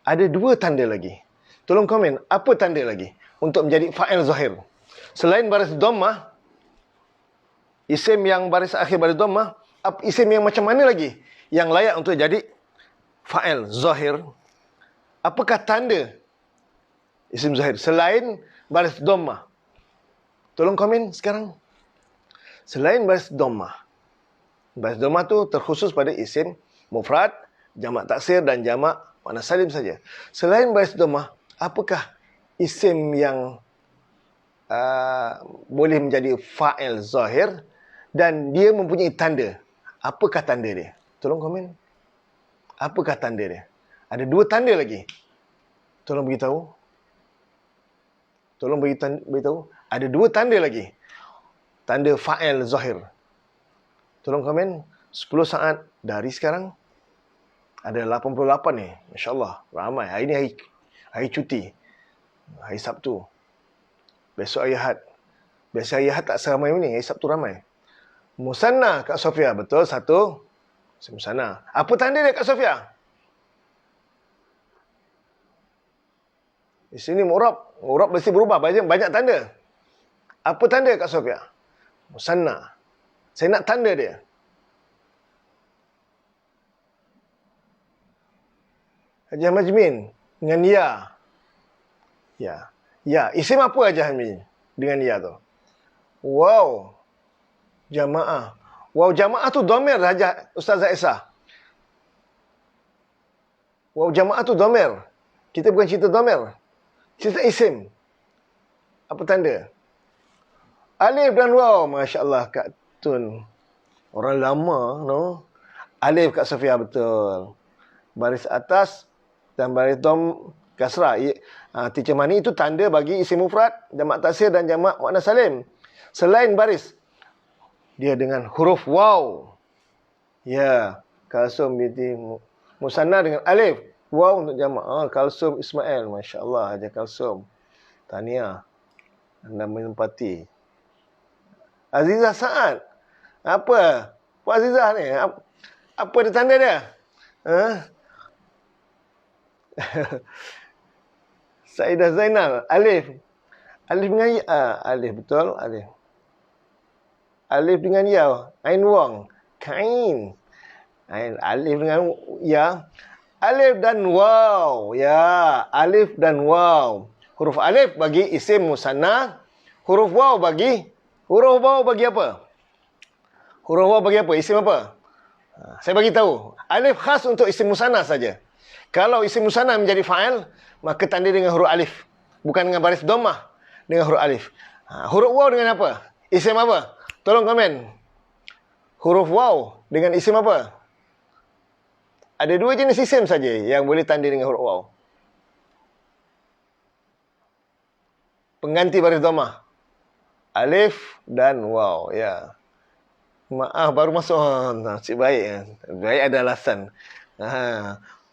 Ada dua tanda lagi. Tolong komen, apa tanda lagi untuk menjadi fa'il zahir? Selain baris dhammah, isim yang baris akhir baris dhammah, isim yang macam mana lagi yang layak untuk jadi fa'il zahir? Apakah tanda isim zahir selain baris dhammah? Tolong komen sekarang. Selain baris dhammah. Baris dhammah tu terkhusus pada isim mufrad, jamak taksir dan jamak muannas salim saja. Selain baris dhammah, apakah isim yang boleh menjadi fa'il zahir dan dia mempunyai tanda? Apakah tanda dia? Tolong komen. Apakah tanda dia? Ada 2 tanda lagi. Tolong beritahu. Tolong beritahu. Ada 2 tanda lagi. Tanda fa'il zahir. Tolong komen. 10 saat dari sekarang. Ada 88 ni. InsyaAllah. Ramai. Hari ni hari cuti. Hari Sabtu. Besok hari Ahad. Biasa hari Ahad tak seramai ni. Hari Sabtu ramai. Musanna Kak Sofia. Betul. 1. Musanna. Apa tanda dia Kak Sofia? Di sini mu'rab. Mu'rab mesti berubah. Banyak tanda. Apa tanda Kak Sofia? Musanna. Saya nak tanda dia. Haji Majmin. Dengan ya. Ya. Ya. Isim apa Haji Majmin? Dengan ya tu. Wow. Jamaah. Wow, jamaah tu dhamir Ustazah Esa. Wow, jamaah tu dhamir. Kita bukan cerita dhamir. Cerita isim. Apa tanda? Alif dan waw. Masya Allah Kak Tun. Orang lama, no? Alif Kak Sofia, betul. Baris atas dan baris dom kasrah. Teacher Mani itu tanda bagi isim mufrad, jamak taksir dan jamak muannas salim. Selain baris, dia dengan huruf waw. Ya, Kalsum binti Musanna dengan alif. Waw untuk jamak. Kalsum Ismail. Masya Allah, Haji Kalsum. Tahniah. Anda menempati. Azizah Saad. Apa? Puan Azizah ni? Apa dia tanda dia? Saidah Zainal. Alif. Alif dengan ya. Alif, betul. Alif. Alif dengan ya. Ain Wang. Kain. Alif dengan ya. Alif dan waw. Ya. Alif dan waw. Huruf alif bagi isim musanna. Huruf waw bagi apa? Huruf waw bagi apa? Isim apa? Saya bagi tahu. Alif khas untuk isim musanna saja. Kalau isim musanna menjadi fa'il, maka tanda dengan huruf alif. Bukan dengan baris dhammah. Dengan huruf alif. Huruf waw dengan apa? Isim apa? Tolong komen. Huruf waw dengan isim apa? Ada 2 jenis isim saja yang boleh tanda dengan huruf waw. Pengganti baris dhammah. Alif dan waw. Ya. Maaf, baru masuk. Cik baik. Baik ada alasan.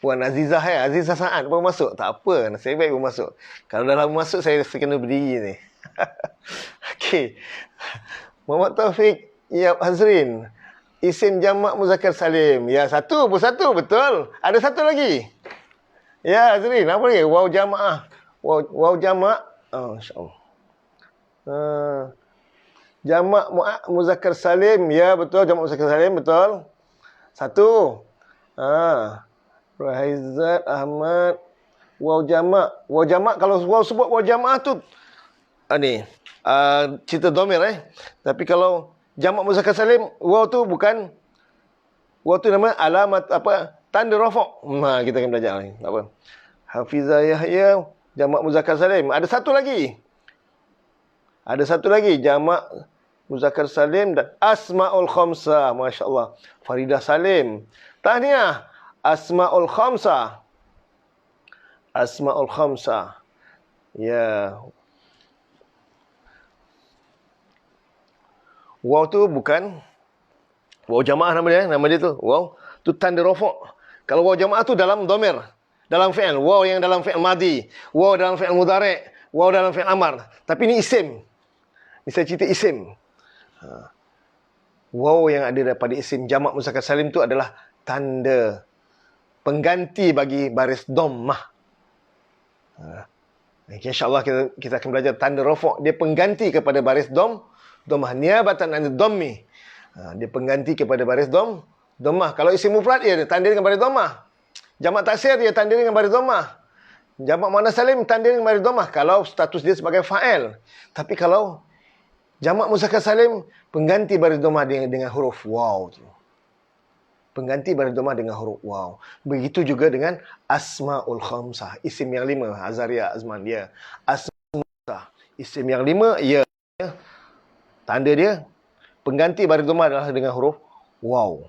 Puan Azizah Azizah Saad baru masuk. Tak apa. Saya baik baru masuk. Kalau dah lama masuk, saya kena berdiri ni. Okey. Muhammad Taufik Yap Hazrin. Isim jamak muzakkar salim. Ya, 1 pun 1. Betul. Ada 1 lagi. Ya, Hazrin. Apa lagi? Waw jamaah. Waw jamak. InsyaAllah. Jamak muzakkar salim. Ya, betul. Jamak muzakkar salim. Betul. 1. Rahaizat Ahmad. Waw jamak. Waw jamak. Kalau waw sebut waw jamaah tu. Cerita dhamir. Tapi kalau jamak muzakkar salim, waw tu bukan. Waw tu nama alamat apa? Tanda rafa'. Kita akan belajar ni. Tak apa. Hafizah Yahya. Jamak muzakkar salim. Ada 1 lagi. Ada 1 lagi. Jamak muzakkar salim dan asma'ul khamsah. Masya Allah. Faridah Salim. Tahniah. Asma'ul khamsah. Asma'ul khamsah. Ya. Waw tu bukan. Waw jamaah nama dia. Nama dia tu. Waw. Tu tanda rafa'. Kalau waw jamaah tu dalam dhamir. Dalam fi'il. Waw yang dalam fi'il madhi. Waw dalam fi'il mudhari'. Waw dalam fi'il amar. Tapi ni isim. Ni saya cerita isim. Waw yang ada daripada isim jamak muzakkar salim tu adalah tanda pengganti bagi baris dhammah. InsyaAllah kita akan belajar tanda rafa'. Dia pengganti kepada baris dhammah. Niabatan an dhammi. Dia pengganti kepada baris dhammah. Kalau isim mufrad dia tanda dengan baris dhammah. Jamak taksir dia tanda dengan baris dhammah. Jamak muannas salim tanda dengan baris dhammah kalau status dia sebagai fa'il. Tapi kalau jamak muzakkar salim pengganti baris dhammah dengan huruf waw tu. Pengganti baris dhammah dengan huruf waw. Begitu juga dengan asmaul khamsah, isim yang 5, Azaria, Azman, ya. Asmaul isim yang 5, ya. Tanda dia pengganti baris dhammah adalah dengan huruf waw.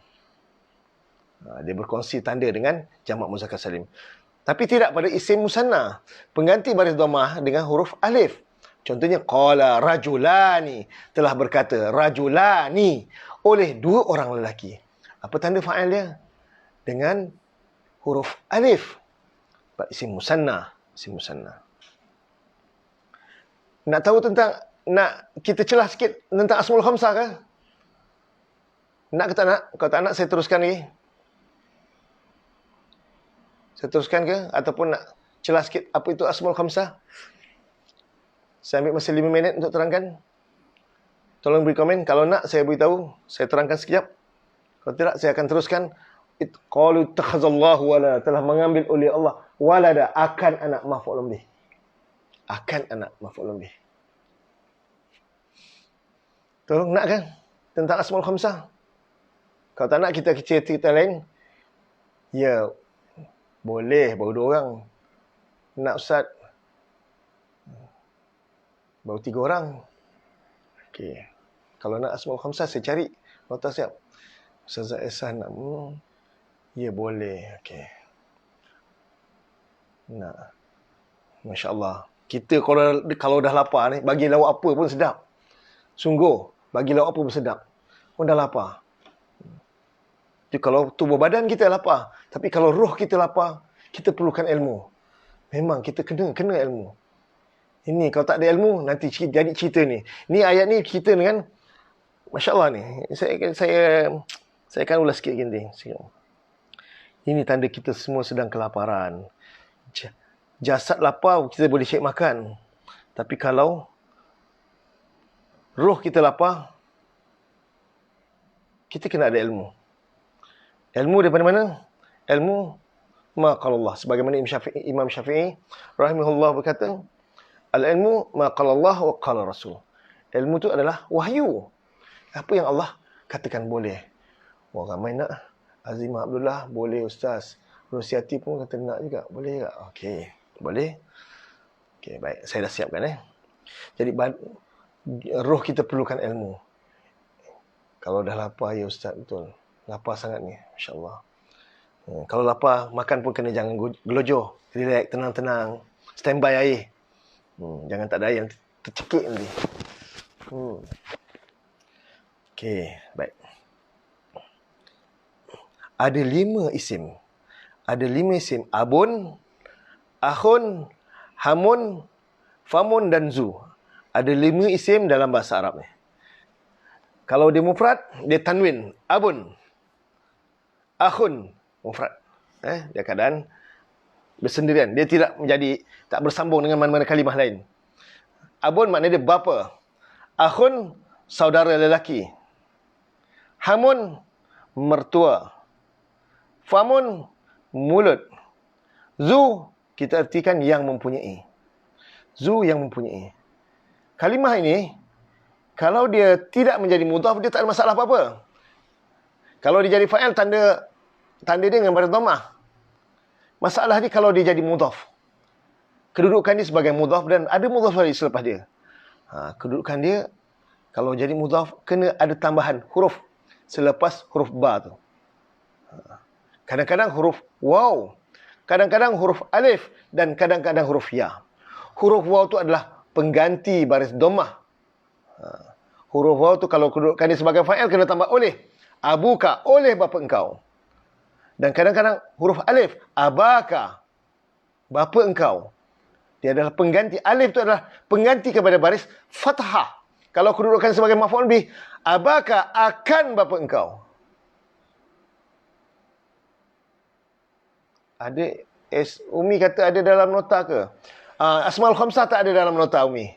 Dia berkongsi tanda dengan jamak muzakkar salim. Tapi tidak pada isim musanna. Pengganti baris dhammah dengan huruf alif. Contohnya qala rajulani, telah berkata rajulani oleh 2 orang lelaki. Apa tanda fa'il dia? Dengan huruf alif. Isim musanna, isim musanna. Nak tahu tentang, nak kita celah sikit tentang asmaul khamsah ke? Nak ke tak nak? Kalau tak nak, saya teruskan lagi. Saya teruskan ke? Ataupun nak celah sikit apa itu asmaul khamsah? Saya ambil masa 5 minit untuk terangkan. Tolong beri komen. Kalau nak, saya beritahu. Saya terangkan sekejap. Kalau tidak, saya akan teruskan. Qalu ittakhazallahu walada, telah mengambil oleh Allah walada, akan anak, maf'ulun bih. Akan anak, maf'ulun bih. Tolong nak kan? Tentang asmaul khamsah. Kalau tak nak, kita cerita lain. Ya, boleh. Baru 2 orang. Nak Ustaz? Baru 3 orang. Okey. Kalau nak asmaul khamsah, saya cari. Nota siap. Ustazah Ehsan nak. Ya, boleh. Okey. Nak. Masya Allah. Kita kalau dah lapar ni, bagi lauk apa pun sedap. Sungguh. Bagi lauk apa pun sedap. Pun dah lapar. Jadi kalau tubuh badan kita lapar. Tapi kalau roh kita lapar, kita perlukan ilmu. Memang kita kena ilmu. Ini kalau tak ada ilmu, nanti jadi cerita ni. Ni ayat ni cerita dengan, Masya Allah ni. Saya akan ulas sikit gini. Ini tanda kita semua sedang kelaparan. Jasad lapar, kita boleh syek makan. Tapi kalau roh kita lapar, kita kena ada ilmu. Ilmu daripada mana? Ilmu maqalallah. Sebagaimana Imam Syafi'i rahimahullah berkata, al-ilmu maqalallah wa qala rasul. Ilmu tu adalah wahyu. Apa yang Allah katakan boleh. Wah, ramai nak. Azimah Abdullah, boleh Ustaz. Rusiati pun kata nak juga. Boleh tak? Okey. Boleh? Okey, baik. Saya dah siapkan. Jadi, roh kita perlukan ilmu. Kalau dah lapar, ya Ustaz, betul. Lapar sangat ni. Masya Allah. Kalau lapar, makan pun kena jangan gelojoh. Relax, tenang-tenang. Standby air. Jangan tak ada air yang tercekik nanti. Okey, baik. Ada 5 isim. Ada 5 isim. Abun, akhun, hamun, famun dan zu. Ada 5 isim dalam bahasa Arab ni. Kalau dia mufrad, dia tanwin. Abun, akhun, mufrad. Dia keadaan bersendirian. Dia tidak tak bersambung dengan mana-mana kalimah lain. Abun maknanya dia bapa. Akhun, saudara lelaki. Hamun, mertua. Famun, mulut. Zu, kita artikan yang mempunyai. Zu, yang mempunyai. Kalimah ini, kalau dia tidak menjadi mudhaf, dia tak ada masalah apa-apa. Kalau dia jadi fa'il, tanda dia dengan baris dhammah. Masalah dia kalau dia jadi mudhaf. Kedudukan dia sebagai mudhaf dan ada mudhaf lagi selepas dia. Kedudukan dia, kalau jadi mudhaf, kena ada tambahan huruf selepas huruf ba tu. Kadang-kadang huruf waw, kadang-kadang huruf alif, dan kadang-kadang huruf ya. Huruf waw tu adalah pengganti baris dhammah. Huruf waw tu kalau kedudukan dia sebagai fa'il, kena tambah oleh. Abuka, oleh bapa engkau. Dan kadang-kadang huruf alif, abaka, bapa engkau. Dia adalah pengganti. Alif tu adalah pengganti kepada baris fathah. Kalau kedudukan sebagai maf'ul bih, abaka, akan bapa engkau. Ada Umi kata ada dalam nota ke? Asmaul khamsah tak ada dalam nota Umi.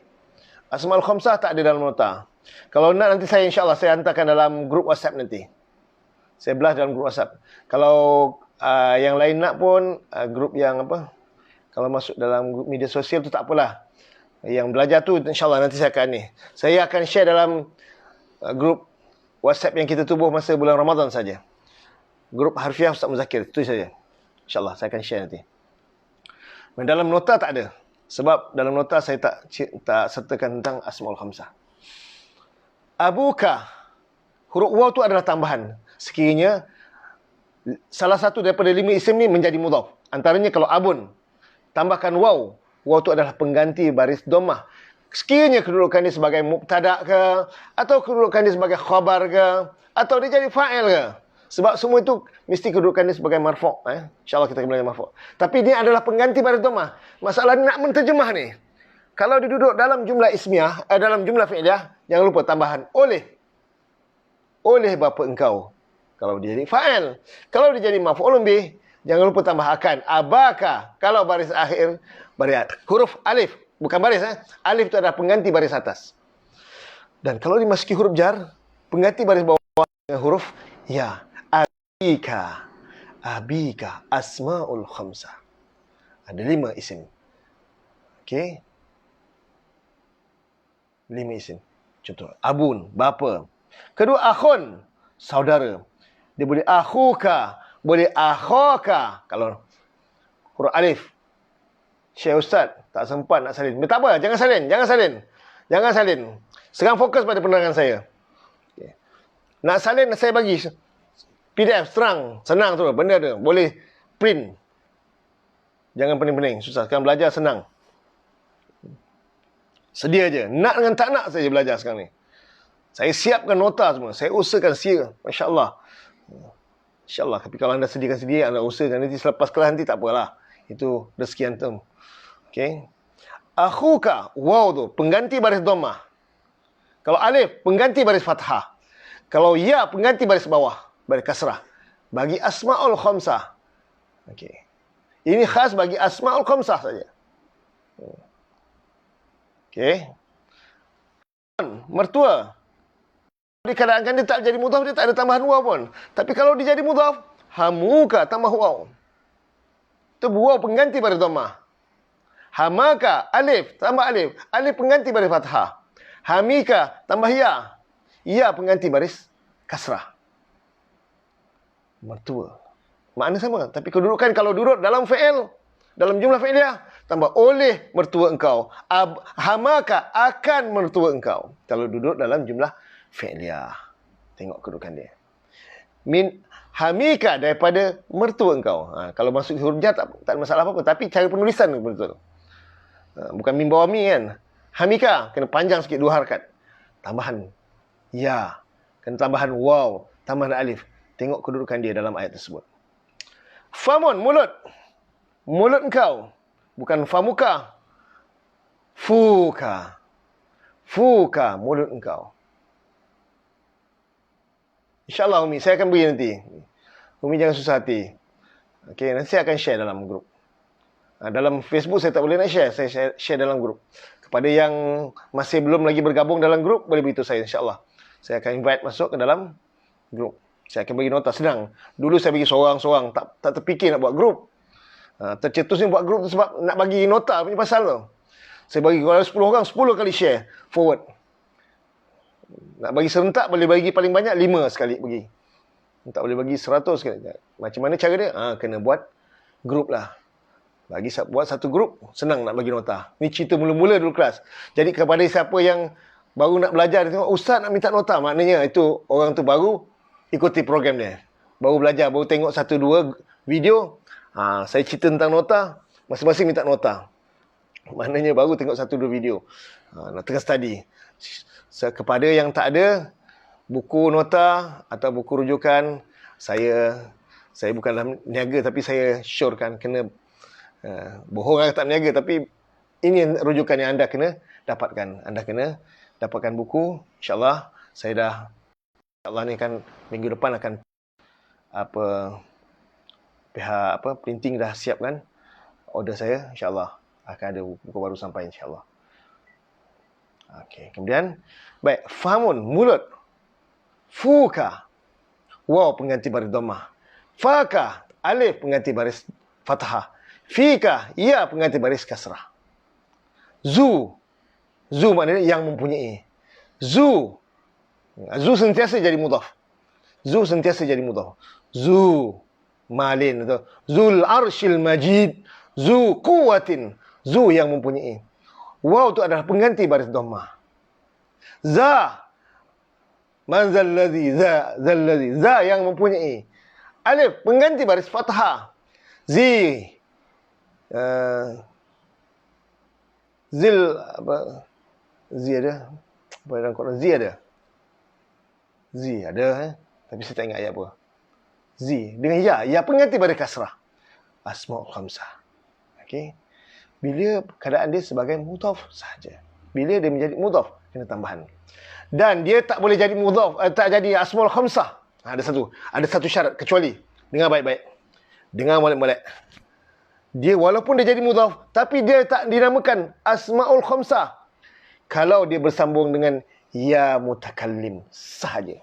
Asmaul khamsah tak ada dalam nota. Kalau nak nanti saya insya-Allah saya hantarkan dalam grup WhatsApp nanti. Saya belah dalam grup WhatsApp. Kalau yang lain nak pun grup yang apa? Kalau masuk dalam grup media sosial tu tak apalah. Yang belajar tu insya-Allah nanti saya akan ni. Saya akan share dalam grup WhatsApp yang kita tubuh masa bulan Ramadan saja. Grup harfiah Ustaz Muzakir, itu saja. InsyaAllah saya akan share nanti. Dalam nota tak ada. Sebab dalam nota saya tak sertakan tentang Asmaul Khamsah. Abuka, huruf waw tu adalah tambahan. Sekiranya salah satu daripada 5 isim ni menjadi mudhaf. Antaranya kalau abun, tambahkan waw. Waw tu adalah pengganti baris dhammah. Sekiranya kedudukan dia sebagai mubtada' ke, atau kedudukan dia sebagai khabar ke, atau dia jadi fa'il ke. Sebab semua itu mesti kedudukan dia sebagai marfu'. InsyaAllah kita akan belajar marfu'. Tapi dia adalah pengganti baris dhammah. Masalah nak menterjemah ni. Kalau dia duduk dalam jumlah ismiyah, dalam jumlah fi'liyah, jangan lupa tambahan oleh. Oleh bapa engkau. Kalau dia jadi fa'il. Kalau dia jadi maf'ulun bih, jangan lupa tambah akan. Abaka. Kalau baris akhir, baris huruf alif. Bukan baris. Alif itu adalah pengganti baris atas. Dan kalau dimasuki huruf jar, pengganti baris bawah dengan huruf ya. Abika. Abika. Asmaul Khamsah. Ada 5 isim. Okey. 5 isim. Contoh. Abun. Bapa. Kedua, akhun. Saudara. Dia boleh akhuka. Boleh akhaka. Kalau huruf alif. Syekh Ustaz, tak sempat nak salin. Tak apa, jangan salin. Jangan salin. Jangan salin. Sekarang fokus pada penerangan saya. Okay. Nak salin, saya bagi PDF, senang tu. Benda tu. Boleh print. Jangan pening-pening. Susah. Sekarang belajar senang. Sedia je. Nak dengan tak nak saja belajar sekarang ni. Saya siapkan nota semua. Saya usahakan sia. Masya Allah. InsyaAllah. Tapi kalau anda sediakan anda usahakan. Nanti selepas kelas nanti tak apalah. Itu rezeki antum. Okey. Akhuka. Waw tu. Pengganti baris dhammah. Kalau alif. Pengganti baris fathah. Kalau ya. Pengganti baris bawah. Baris kasrah. Bagi Asmaul Khamsah. Okey. Ini khas bagi Asmaul Khamsah saja. Okey. Mertua. Di keadaan dia tak jadi mudhaf, dia tak ada tambahan waw pun. Tapi kalau dia jadi mudhaf, hamuka tambah waw. Itu waw pengganti baris dhammah. Hamaka alif tambah alif. Alif pengganti baris fathah. Hamika tambah ya. Ya pengganti baris kasrah. Mertua. Makna sama, tapi kedudukan kalau duduk dalam fi'il, dalam jumlah fi'liyah, tambah oleh mertua engkau. Hamaka akan mertua engkau. Kalau duduk dalam jumlah fi'liyah. Tengok kedudukan dia. Min hamika daripada mertua engkau. Kalau masuk huruf jar tak ada masalah apa-apa. Tapi cara penulisan tu betul. Bukan min bawah mi kan. Hamika kena panjang sikit 2 harakat. Tambahan ya. Kena tambahan waw. Tambahan alif. Tengok kedudukan dia dalam ayat tersebut. Famun, mulut. Mulut engkau. Bukan famuka. Fuka. Fuka, mulut engkau. InsyaAllah Umi, saya akan beri nanti. Umi jangan susah hati. Okey, nanti saya akan share dalam grup. Dalam Facebook saya tak boleh nak share. Saya share dalam grup. Kepada yang masih belum lagi bergabung dalam grup, boleh beritahu saya insyaAllah. Saya akan invite masuk ke dalam grup. Saya akan bagi nota, senang. Dulu saya bagi seorang-seorang, tak terfikir nak buat grup. Tercetusnya buat grup tu sebab nak bagi nota punya pasal tu. Saya bagi kalau 10 orang, 10 kali share, forward. Nak bagi serentak, boleh bagi paling banyak 5 sekali bagi. Tak boleh bagi 100 sekali. Macam mana cara dia? Kena buat grup lah. Buat satu grup, senang nak bagi nota. Ni cerita mula-mula dulu kelas. Jadi kepada siapa yang baru nak belajar, dia tengok, Ustaz nak minta nota. Maknanya itu orang tu baru ikuti program dia. Baru belajar, baru tengok 1-2 video. Saya cerita tentang nota, masing-masing minta nota. Maknanya baru tengok 1-2 video. Nak tengah study. Kepada yang tak ada buku nota atau buku rujukan, saya bukan dalam niaga, tapi saya syorkan kena bohong tak niaga, tapi ini rujukan yang anda kena dapatkan. Anda kena dapatkan buku. InsyaAllah saya dah, InsyaAllah ni kan minggu depan akan pihak printing dah siapkan order saya. InsyaAllah akan ada buku baru sampai insyaAllah. Okey, kemudian baik, fahamun, mulut. Fuka, waw pengganti baris dhammah. Faka, alif pengganti baris fathah. Fika, ya pengganti baris kasrah. Zu maknanya yang mempunyai. Zu sentiasa jadi mudhaf. Zu sentiasa jadi mudhaf. Zu malin atau Zul arshil majid, zu quwwatin, zu yang mempunyai. Waw itu adalah pengganti baris dhammah. Za, man zalladhi, zalladhi, za yang mempunyai. Alif pengganti baris fathah. Zi, zil apa? Zi ada? Apa dalam Quran? Zi ada? Zi ada, tapi saya tak ingat ayat apa. Zi dengan ya pengganti baris kasrah. Asmaul khamsah. Okey. Bila keadaan dia sebagai mudhaf saja. Bila dia menjadi mudhaf, kena tambahan. Dan dia tak boleh jadi mudhaf, tak jadi asmaul khamsah. Ada satu syarat, kecuali dengar baik-baik. Dengar molek-molek. Dia walaupun dia jadi mudhaf, tapi dia tak dinamakan asmaul khamsah kalau dia bersambung dengan ya mutakallim sahaja.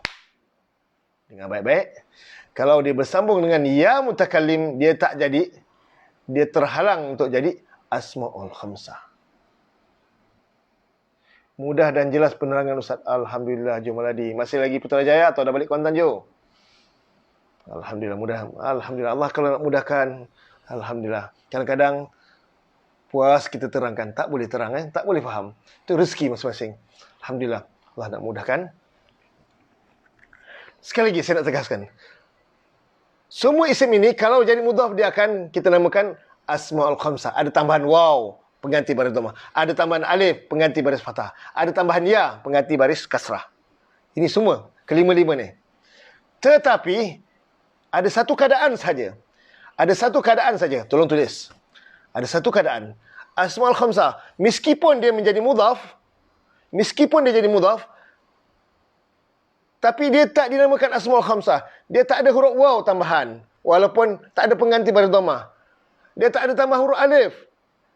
Dengar baik-baik. Kalau dia bersambung dengan ya mutakallim, dia tak jadi, dia terhalang untuk jadi asmaul khamsah. Mudah dan jelas penerangan Ustaz. Alhamdulillah Jumaladi. Masih lagi Putrajaya atau dah balik Kuantan Jo? Alhamdulillah mudah. Alhamdulillah Allah kalau nak mudahkan. Alhamdulillah. Kadang-kadang puas kita terangkan, tak boleh terang, tak boleh faham. Itu rezeki masing-masing. Alhamdulillah Allah nak mudahkan. Sekali lagi saya nak tegaskan. Semua isim ini kalau jadi mudhaf dia akan kita namakan asmaul khamsah. Ada tambahan waw, pengganti baris dhammah. Ada tambahan alif, pengganti baris fathah. Ada tambahan ya, pengganti baris kasrah. Ini semua kelima-lima ni. Tetapi ada satu keadaan saja. Ada satu keadaan saja. Tolong tulis. Ada satu keadaan. Asmaul khamsah, meskipun dia menjadi mudhaf, tapi dia tak dinamakan asmaul khamsah. Dia tak ada huruf waw tambahan. Walaupun tak ada pengganti baris dhammah. Dia tak ada tambah huruf alif.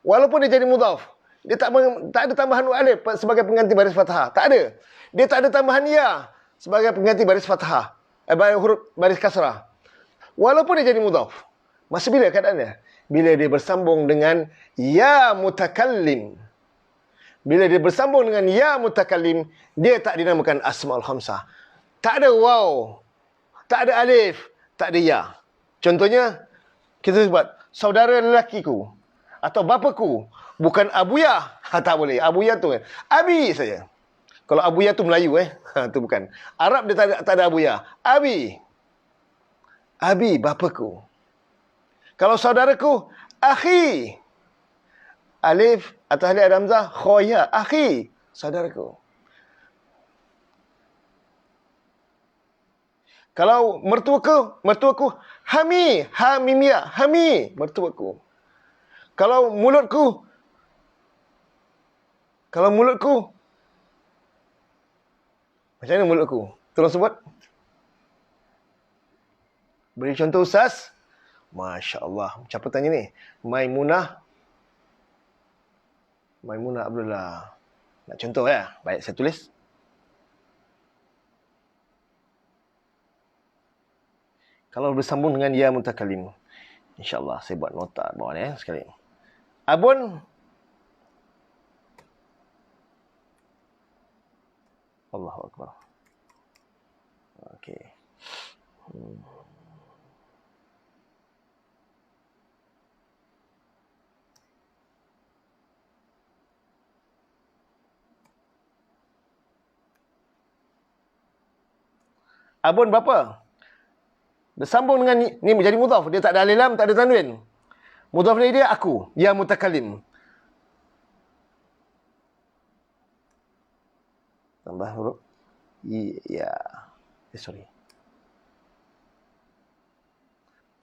Walaupun dia jadi mudhaf. Dia tak ada tambahan huruf alif sebagai pengganti baris fathah. Tak ada. Dia tak ada tambahan ya sebagai pengganti baris fathah. Huruf baris kasrah. Walaupun dia jadi mudhaf. Masa bila keadaannya? Bila dia bersambung dengan ya mutakallim. Bila dia bersambung dengan ya mutakallim, dia tak dinamakan asmaul khamsah. Tak ada waw, tak ada alif, tak ada ya. Contohnya, kita sebut saudara lelakiku atau bapaku, bukan abuya. Tak boleh. Abuya tu abi saja. Kalau abuya tu Melayu tu bukan. Arab dia tak ada abuya. Abi. Abi bapaku. Kalau saudaraku, akhi. Alif atau alif ada hamzah, khoya, akhi, saudaraku. Kalau mertuaku, hami, hamimia, hami, mertuaku. Kalau mulutku, macam mana mulutku? Tolong sebut. Beri contoh Ustaz. Masya Allah. Siapa tanya ni? Maimunah Abdullah. Nak contoh ya? Baik, saya tulis. Kalau bersambung dengan ya mutakallim. InsyaAllah saya buat nota bawah ni sekali. Abun. Allahu Akbar. Okey. Abun bapa. Bersambung dengan ni menjadi mudhaf. Dia tak ada alif lam, tak ada tanwin. Mudhaf dia aku, ya mutakallim. Tambah huruf ya. Sorry.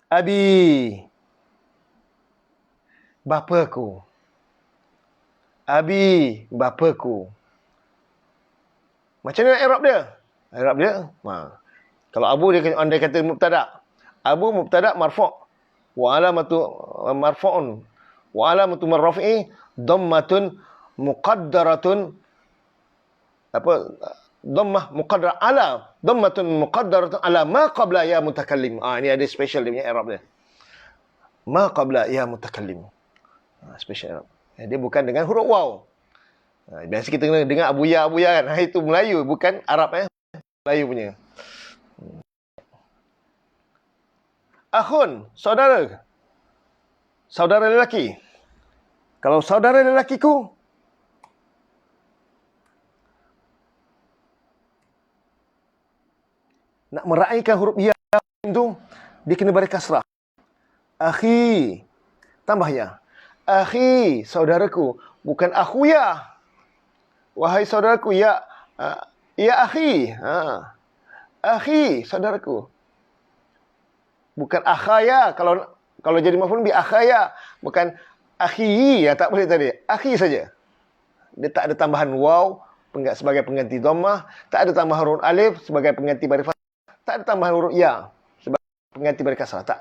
Abi. Bapaku. Abi, bapaku. Macam mana i'rab dia? I'rab dia, kalau abu dia andai kata mubtada. Abu mubtada marfu'. Wa alamatu marfu'un. Wa alamatu marfu'i dhammatun muqaddaratun dhammah muqaddar ala dhammatun muqaddaratun ala ma qabla ya mutakallim. Ini ada special dia punya i'rab dia. Ma qabla ya mutakallim. Special i'rab. Dia bukan dengan huruf waw. Biasa kita dengar abuya kan. Itu Melayu bukan Arab Melayu punya. Akhun, saudara. Saudara lelaki. Kalau saudara lelakiku, nak meraihkan huruf ya itu, dia kena beri kasrah. Akhi, tambah ya. Akhi, saudaraku, bukan akhuya. Wahai saudaraku, ya, ya akhi. Akhi, saudaraku. Bukan akhaya. Kalau jadi maf'ul bi akhaya, bukan akhi, ya tak boleh tadi. Akhi saja. Dia tak ada tambahan waw sebagai pengganti dhammah, tak ada tambahan huruf alif sebagai pengganti baris fathah, tak ada tambahan huruf ya sebagai pengganti baris kasrah, tak.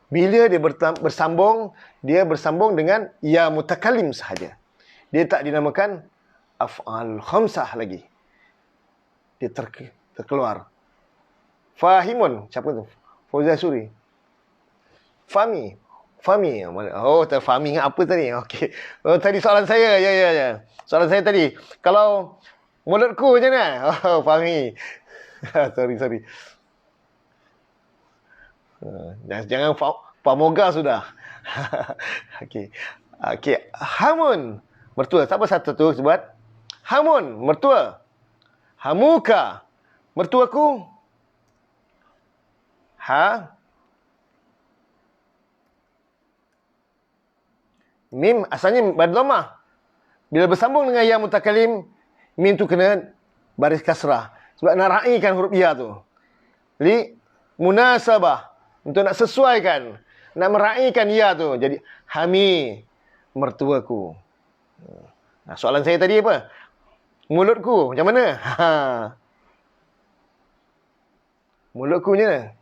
Bila dia bersambung dengan ya mutakallim sahaja. Dia tak dinamakan af'al khamsah lagi. Dia terkeluar. Fahimun. Siapa tu? Fauzan Suri. Fahmi. Oh, terfahami dengan apa tadi? Okey. Oh, tadi soalan saya. Ya. Soalan saya tadi. Kalau mulutku macam mana? Oh, fahmi. sorry. Jangan pamoga sudah. Okey. Hamun. Mertua. Siapa satu tu sebut? Hamun. Mertua. Hamuka. Mertuaku. Mim asalnya berdhamah. Bila bersambung dengan ya mutakalim, mim tu kena baris kasrah. Sebab nak raikan huruf ya tu. Li munasabah. Untuk nak sesuaikan. Nak meraikan ya tu. Jadi hami, mertuaku. Nah, soalan saya tadi apa? Mulutku macam mana? Mulutku macam mana?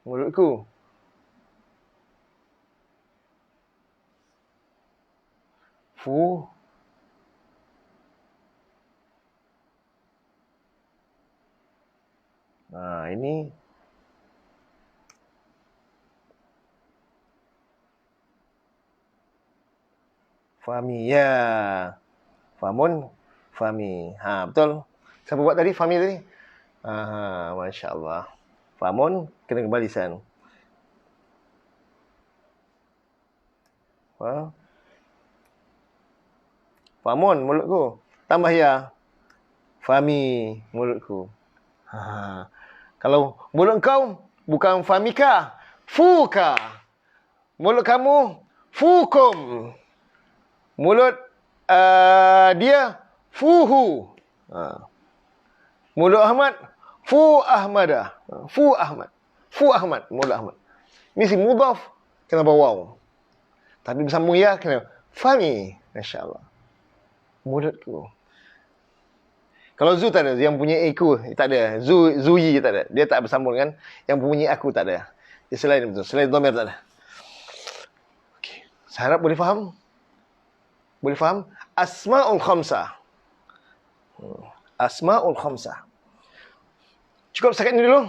Mulutku. Fu. Nah, ini. Fahmi, ya. Famun, fahmi. Betul. Siapa buat tadi? Fahmi tadi? Masya Allah. Famun, kena kembalikan. Famun, mulutku. Tambah ya. Fahmi, mulutku. Kalau mulut kau bukan famika, fuka. Mulut kamu, fukum. Mulut dia, fuhu. Mulut Ahmad, fu Ahmadah. Fu Ahmad, mulut Ahmad. Mesti mudhaf kena bawa waw. Tapi bersambung ya kena fami. Masya-Allah. Mulutku. Kalau zu tak ada, yang punya aku tak ada. Zuyi tak ada. Dia tak bersambung kan. Yang punya aku tak ada. Dia selain betul. Selain dhamir tak ada. Okey. Saya harap boleh faham. Boleh faham? Asma'ul khamsah. Asma'ul khamsah. Cukup setakat ini dulu.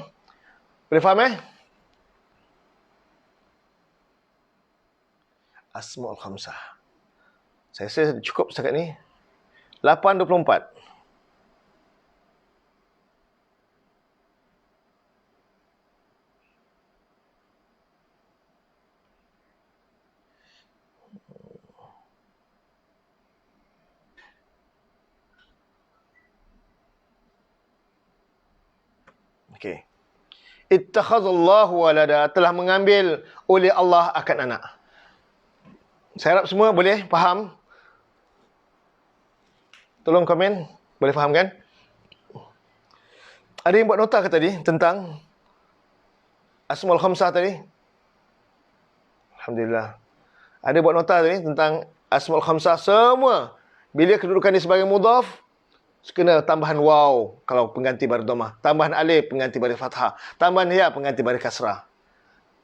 Boleh faham Asma'ul khamsah. Saya rasa cukup setakat ni. 8.24. Okey. Ittakhadallahu walada, telah mengambil oleh Allah akan anak. Saya harap semua boleh faham. Tolong komen. Boleh faham kan? Ada yang buat nota ke tadi tentang Asmaul Khamsah tadi? Alhamdulillah. Ada buat nota tadi tentang Asmaul Khamsah semua. Bila kedudukan dia sebagai mudhaf, kena tambahan waw kalau pengganti baris dhammah, tambahan alif pengganti baris fathah, tambahan ya pengganti baris kasrah.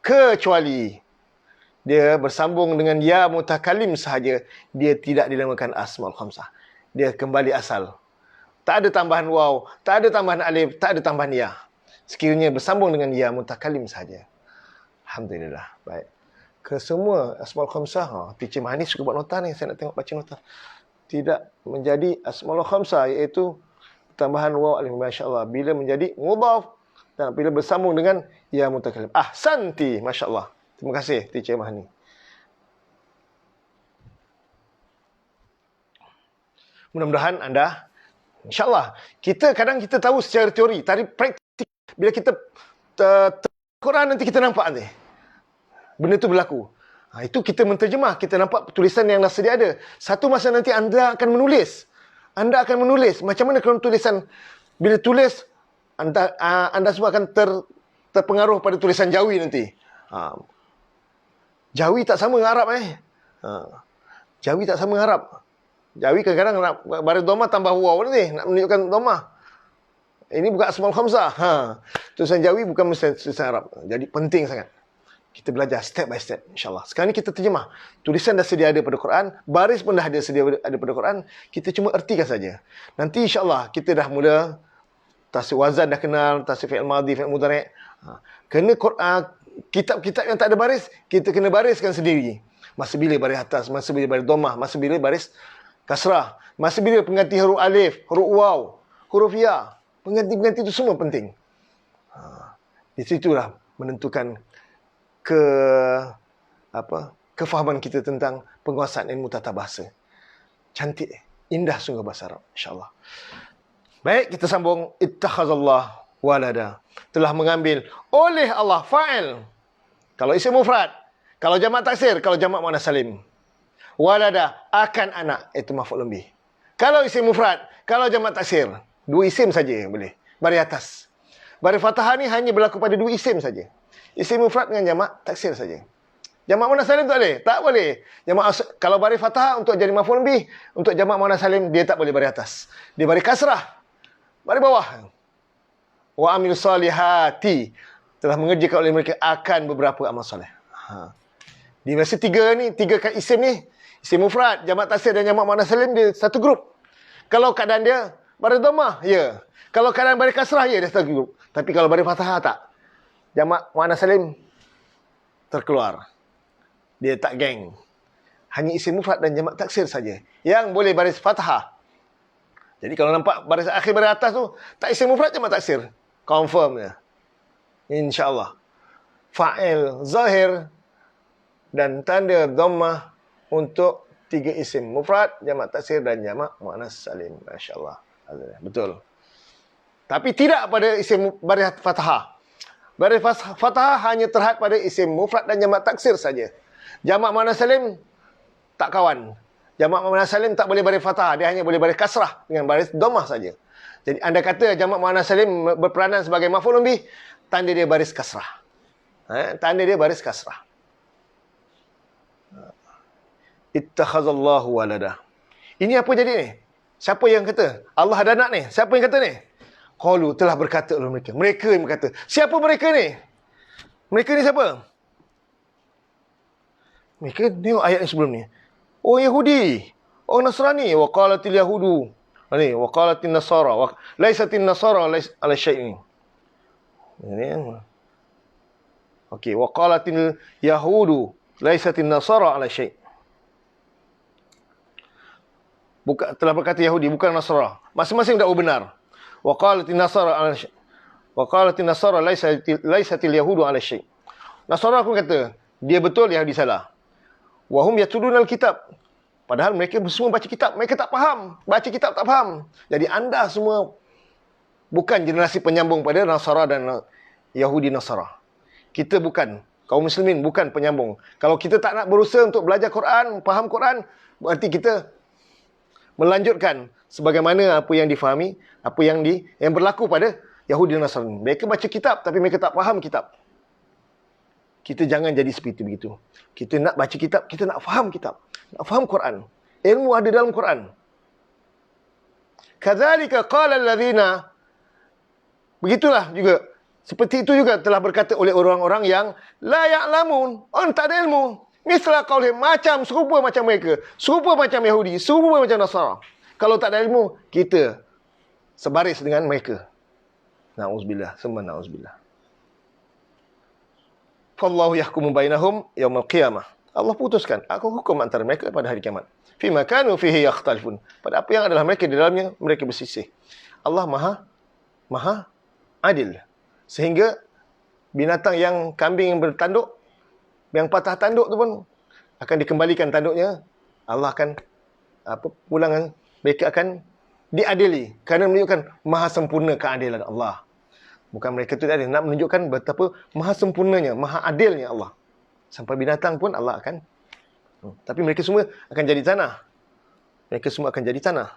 Kecuali dia bersambung dengan ya mutakallim sahaja, dia tidak dinamakan Asmaul Khamsah. Dia kembali asal. Tak ada tambahan waw, tak ada tambahan alif, tak ada tambahan ya. Sekiranya bersambung dengan ya mutakallim sahaja. Alhamdulillah. Baik. Ke semua Asmaul Khamsah, Teacher Mahani suka buat nota ni, saya nak tengok baca nota. Tidak menjadi Asmaul Khamsah, iaitu tambahan waw alif, masya-Allah, bila menjadi mudhaf dan bila bersambung dengan ya mutakallim. Ahsanti, masya-Allah. Terima kasih Teacher Mahani. Mudah-mudahan anda, insya-Allah, kadang kita tahu secara teori, tapi praktik bila kita Quran nanti kita nampak nanti benda itu berlaku. Itu kita menterjemah, kita nampak tulisan yang dah sedia ada. Satu masa nanti anda akan menulis. Macam mana kalau tulisan, bila tulis, anda semua akan terpengaruh pada tulisan Jawi nanti. Jawi tak sama dengan Arab. Jawi tak sama dengan Arab. Jawi kadang-kadang nak baris dhamma tambah waw nanti, nak menunjukkan dhamma. Ini bukan asmaul khamsah. Tulisan Jawi bukan mesti tulisan Arab. Jadi penting sangat. Kita belajar step by step, insya-Allah. Sekarang ni kita terjemah. Tulisan dah sedia ada pada Quran, baris pun dah sedia ada pada Quran, kita cuma ertikan saja. Nanti insya-Allah kita dah mula tasrif wazan dah kenal, tasrif fi'il madhi, fi'il mudhari'. Kena Quran, kitab-kitab yang tak ada baris, kita kena bariskan sendiri. Masa bila baris atas, masa bila baris dhammah, masa bila baris kasrah, masa bila pengganti huruf alif, huruf waw, huruf ya. Pengganti-pengganti itu semua penting. Di situlah menentukan kefahaman kita tentang penguasaan ilmu tata bahasa. Cantik, indah sungguh bahasa Arab, insya-Allah. Baik, kita sambung. Ittakhazallah walada. Telah mengambil oleh Allah, fa'il. Kalau isim mufrad, kalau jamak taksir, kalau jamak muannas salim. Walada, akan anak, itu maf'ul bih. Kalau isim mufrad, kalau jamak taksir, dua isim saja boleh. Baris atas. Baris fathah ni hanya berlaku pada dua isim saja. Isim mufrad dengan jamak taksir saja. Jamak muannas salim tak boleh? Tak boleh. Kalau baris fathah untuk jadi maf'ul bih, untuk jamak muannas salim dia tak boleh baris atas. Dia baris kasrah. Baris bawah. Wa amil salihati, telah mengerjakan oleh mereka akan beberapa amal soleh. Di masa tiga isim ni, isim mufrad, jamak taksir dan jamak muannas salim, dia satu grup. Kalau keadaan dia baris dhammah, ya. Kalau keadaan baris kasrah, ya, dia satu grup. Tapi kalau baris fathah, tak. Jamak muannas salim terkeluar. Dia tak geng. Hanya isim mufrad dan jamak taksir saja yang boleh baris fathah. Jadi kalau nampak baris akhir baris atas tu tak isim mufrad, jamak taksir, confirm dia. Insya-Allah. Fa'il zahir dan tanda dhammah untuk tiga isim mufrad, jamak taksir dan jamak muannas salim. Masya-Allah. Betul. Tapi tidak pada isim baris fathah. Baris fathah hanya terhad pada isim mufrad dan jamak taksir saja. Jamak muannas salim tak kawan. Jamak muannas salim tak boleh baris fathah, dia hanya boleh baris kasrah dengan baris dhammah saja. Jadi anda kata jamak muannas salim berperanan sebagai maf'ul bih, tanda dia baris kasrah. Tanda dia baris kasrah. Ittakhazallahu walada. Ini apa jadi ni? Siapa yang kata? Allah ada anak ni. Siapa yang kata ni? Qalu, telah berkata oleh mereka. Mereka yang berkata. Siapa mereka ni? Mereka ni siapa? Mereka tengok ayat yang sebelum ni. Oh Yahudi, oh Nasrani. Wa qalatil yahudu. Ni, wa qalatin nasara. Laisatin nasara ala syai'. Ini. Okey, wa qalatil yahudu. Laisatin nasara ala syai'. Telah berkata Yahudi, bukan Nasara. Masing-masing dakwa benar. Wa qalatin nasara laisatil yahudu ala syai'. Nasara pun kata dia betul, Yahudi salah. Wa hum yatlunal kitab. Padahal mereka semua baca kitab, mereka tak faham. Baca kitab tak faham. Jadi anda semua bukan generasi penyambung pada Nasara dan Yahudi Nasara. Kita bukan, kaum muslimin bukan penyambung. Kalau kita tak nak berusaha untuk belajar Quran, faham Quran, berarti kita melanjutkan sebagaimana apa yang difahami, apa yang berlaku pada Yahudi dan Nasrani. Mereka baca kitab tapi mereka tak faham kitab. Kita jangan jadi seperti begitu. Kita nak baca kitab, kita nak faham kitab, nak faham Quran. Ilmu ada dalam Quran. Kadzalika qala alladzina, begitulah juga, seperti itu juga telah berkata oleh orang-orang yang la ya'lamun, tak ada ilmu. Misla qaulihim, macam serupa macam mereka, serupa macam Yahudi, serupa macam Nasara. Kalau tak ada ilmu, kita sebaris dengan mereka. Na'udzubillah, summa na'udzubillah. Fallahu yahkumu bainahum yaumal qiyamah. Allah putuskan, aku hukum antara mereka pada hari kiamat. Fima kanu fihi yakhtalifun. Pada apa yang adalah mereka di dalamnya, mereka bersisih. Allah maha adil. Sehingga binatang yang kambing yang bertanduk, yang patah tanduk tu pun akan dikembalikan tanduknya. Allah akan pulangan, mereka akan diadili kerana menunjukkan maha sempurna keadilan Allah. Bukan mereka tu tadi nak menunjukkan betapa maha sempurnanya, maha adilnya Allah. Sampai binatang pun Allah akan, tapi mereka semua akan jadi tanah. Mereka semua akan jadi tanah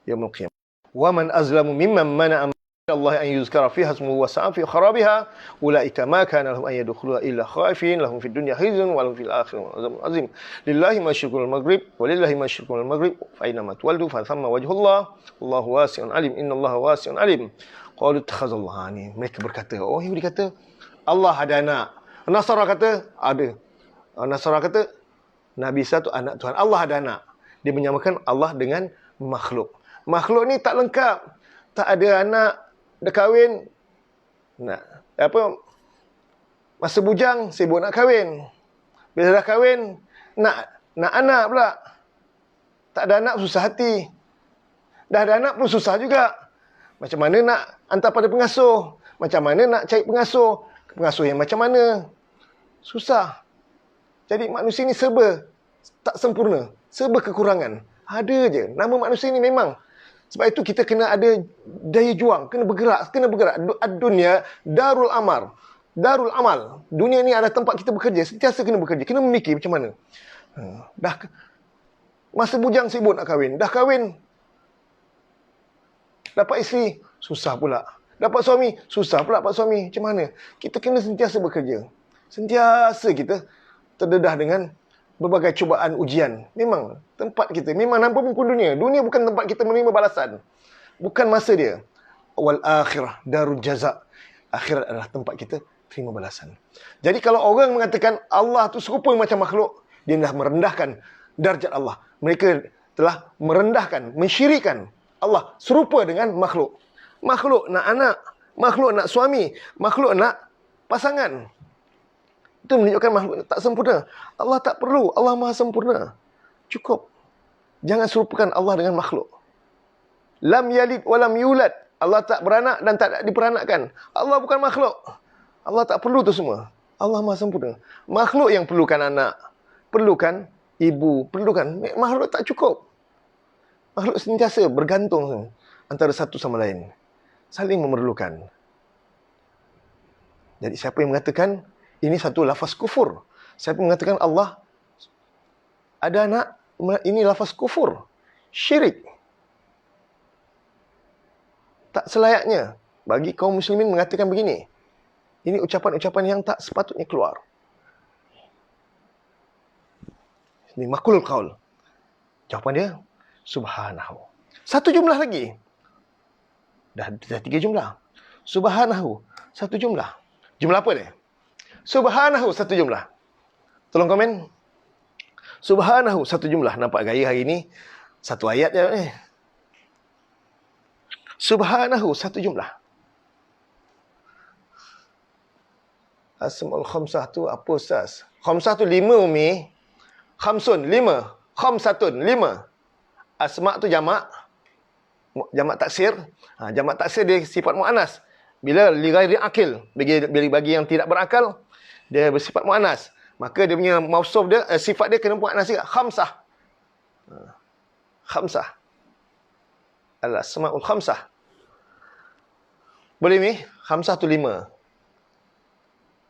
yaumul qiyamah. Wa man azlamu mimman mana'a Allah an yuzkara fiha ismuhu wa sa'a fi kharabiha ulaika ma kana lahum an yadkhuluha illa khaifin lahum fid dunya khizyun wa lahum fil akhirati azabun azim. Lillahi masyriqul maghrib wa lillahi masyriqul maghrib fa aina ma tuwallu fa thamma wajhullah wallahu wasi'un alim innallaha wasi'un alim. Qalu ittakhadallahu ani. Mereka berkata, oh Yahudi kata Allah ada anak. Nasara kata ada. Nasara kata Nabi Isa tu anak Tuhan. Allah ada anak. Dia menyamakan Allah dengan makhluk. Makhluk ni tak lengkap. Tak ada anak, dah kahwin. Masa bujang, sibuk nak kahwin. Bila dah kahwin, nak anak pula. Tak ada anak, susah hati. Dah ada anak pun susah juga. Macam mana nak hantar pada pengasuh? Macam mana nak cari pengasuh? Pengasuh yang macam mana? Susah. Jadi manusia ni serba tak sempurna. Serba kekurangan. Ada je. Nama manusia ni memang. Sebab itu kita kena ada daya juang. Kena bergerak. Dunia darul amal. Darul amal. Dunia ni ada tempat kita bekerja. Sentiasa kena bekerja. Kena memikir macam mana. Dah masa bujang sibuk nak kahwin. Dah kahwin. Dapat isteri. Susah pula. Dapat suami. Susah pula dapat suami. Macam mana? Kita kena sentiasa bekerja. Sentiasa kita terdedah dengan berbagai cubaan ujian. Memang tempat kita, memang nampak pun dunia. Dunia bukan tempat kita menerima balasan. Bukan masa dia. Wal akhirah darul jaza. Akhirat adalah tempat kita terima balasan. Jadi kalau orang mengatakan Allah tu serupa macam makhluk, dia dah merendahkan darjat Allah. Mereka telah merendahkan, mensyirikkan Allah serupa dengan makhluk. Makhluk nak anak, makhluk nak suami, makhluk nak pasangan. Itu menunjukkan makhluk tak sempurna. Allah tak perlu. Allah maha sempurna. Cukup. Jangan serupakan Allah dengan makhluk. Lam yalid wa lam yulad. Allah tak beranak dan tak diperanakkan. Allah bukan makhluk. Allah tak perlu tu semua. Allah maha sempurna. Makhluk yang perlukan anak. Perlukan ibu. Perlukan. Makhluk tak cukup. Makhluk sentiasa bergantung antara satu sama lain. Saling memerlukan. Jadi siapa yang mengatakan ini satu lafaz kufur. Siapa mengatakan Allah ada anak, ini lafaz kufur. Syirik. Tak selayaknya bagi kaum muslimin mengatakan begini. Ini ucapan-ucapan yang tak sepatutnya keluar. Ini makul qaul. Jawapan dia, subhanahu. Satu jumlah lagi. Dah 3 jumlah. Subhanahu. Satu jumlah. Jumlah apa dia? Subhanahu satu jumlah. Tolong komen. Subhanahu satu jumlah. Nampak gaya hari ni satu ayat je ni. Subhanahu satu jumlah. Asmaul khamsah tu apa Ustaz? Khamsah tu 5 Umi. Khamsun 5. Khamsatun 5. Asma tu jamak. Jamak taksir. Jamak taksir dia sifat muannas. Bila li ghairi akil, bagi yang tidak berakal, dia bersifat muannas. Maka dia punya mausuf dia, sifat dia kena muannas juga. Khamsah. Khamsah. Al-asmaul khamsah. Boleh ni? Khamsah tu 5.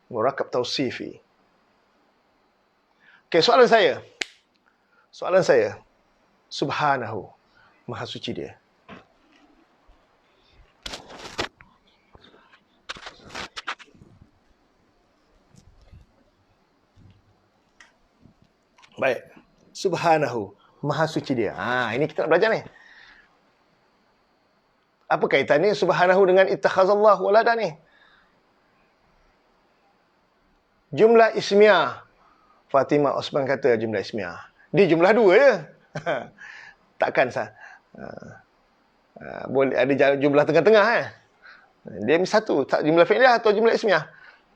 Murakab tausifi. Okey, soalan saya. Subhanahu. Maha suci dia. Baik. Subhanahu. Maha suci dia. Ini kita nak belajar ni. Apa kaitannya subhanahu dengan ittakhazallah walada ni? Jumlah ismiyah. Fatimah Osman kata jumlah ismiyah. Dia jumlah 2 je. Takkan boleh ada jumlah tengah-tengah Dia satu. Tak jumlah fi'liyah atau jumlah ismiyah?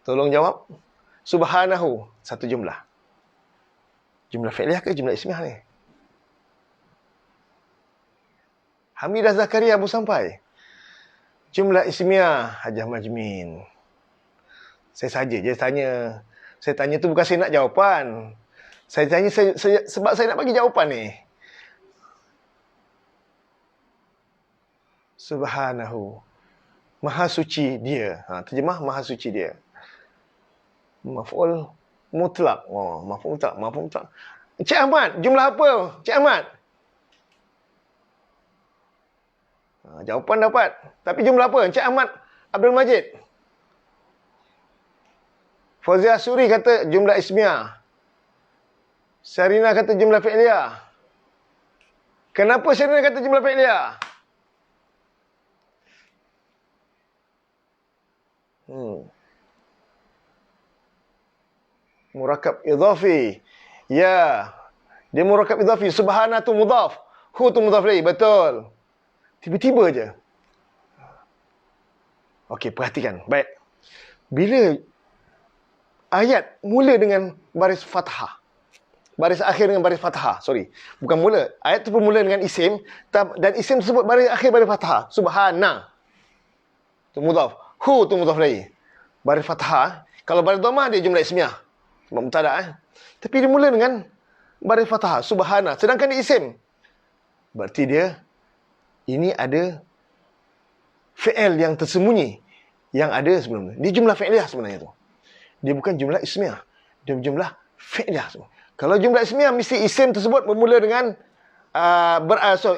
Tolong jawab. Subhanahu. Satu jumlah. Jumlah fi'liyah ke jumlah ismiyah ni? Hamidah Zakaria baru sampai. Jumlah ismiah Hajah Majmin. Saya saja je tanya. Saya tanya tu bukan saya nak jawapan. Saya tanya sebab saya nak bagi jawapan ni. Subhanahu. Maha suci dia. Terjemah maha suci dia. Maf'ul mutlak. Maf'ul mutlak. Encik Ahmad, jumlah apa? Encik Ahmad. Jawapan dapat. Tapi jumlah apa? Encik Ahmad Abdul Majid. Fauzia Suri kata jumlah ismiah. Sarina kata jumlah fi'liyah. Kenapa Sarina kata jumlah fi'liyah? Murakab idhafi. Ya. Dia murakab idhafi. Subhana tu mudhaf. Hu tu mudhaf lagi. Betul. Tiba-tiba je. Okey, perhatikan. Baik. Bila ayat mula dengan baris fathah. Baris akhir dengan baris fathah. Sorry. Bukan mula. Ayat tu pun mula dengan isim. Dan isim tersebut baris akhir baris fathah. Subhana. Tu mudhaf. Hu tu mudhaf lagi. Baris fathah. Kalau baris dhammah dia jumlah ismiah. Sebab mubtada. Tapi dia mula dengan baris fathah. Subhana. Sedangkan dia isim. Berarti dia ini ada fi'il yang tersembunyi yang ada sebelum ni. Dia jumlah fi'liyah sebenarnya tu. Dia bukan jumlah ismiah. Dia jumlah fi'liyah. Kalau jumlah ismiah mesti isim tersebut bermula dengan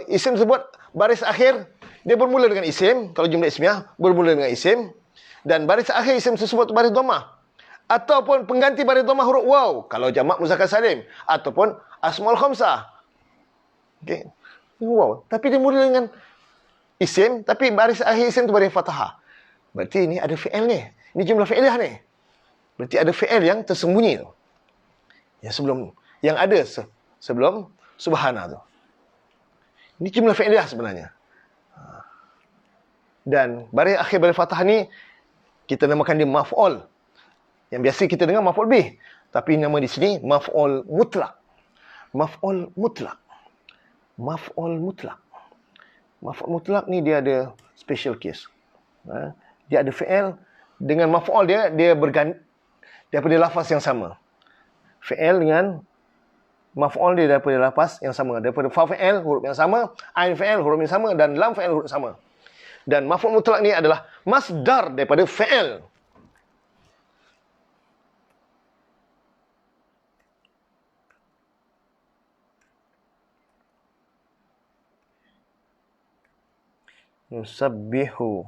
isim tersebut baris akhir dia bermula dengan isim. Kalau jumlah ismiah bermula dengan isim dan baris akhir isim tersebut baris dhammah ataupun pengganti baris dhammah huruf waw kalau jamak muzakkar salim ataupun asmaul khamsah. Okey. Wow, tapi dia mula dengan isim, tapi baris akhir isim tu baris fathah. Berarti ini ada fi'il ni. Ini jumlah fi'iliyah ni. Berarti ada fi'il yang tersembunyi tu. Yang ada sebelum subhana tu. Ini jumlah fi'iliyah sebenarnya. Dan baris akhir baris fathah ni kita namakan dia maf'ul. Yang biasa kita dengar maf'ul bih, tapi nama di sini maf'ul mutlak. Maf'ul mutlak. Maf'ul mutlak. Maf'ul mutlak ni dia ada special case. Dia ada fi'il dengan maf'ul dia berganti daripada lafaz yang sama. Fi'il dengan maf'ul dia daripada lafaz yang sama. Daripada fa fi'il huruf yang sama, ain fi'il huruf yang sama dan lam fi'il huruf yang sama. Dan maf'ul mutlak ni adalah masdar daripada fi'il. Nusabbihu.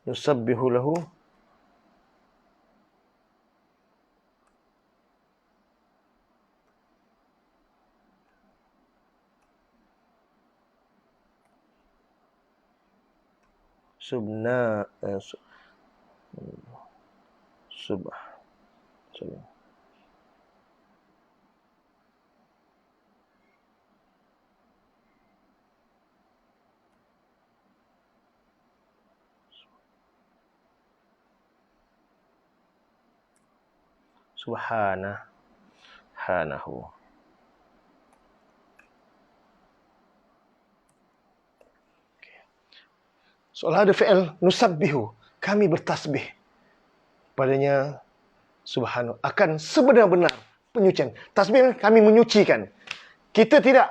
Nusabbihu lahu. Subna. Subhanahu. Seolah ada fi'il nusabbihu. Kami bertasbih padanya subhanahu. Akan sebenar-benar penyucian. Tasbih kami menyucikan. Kita tidak.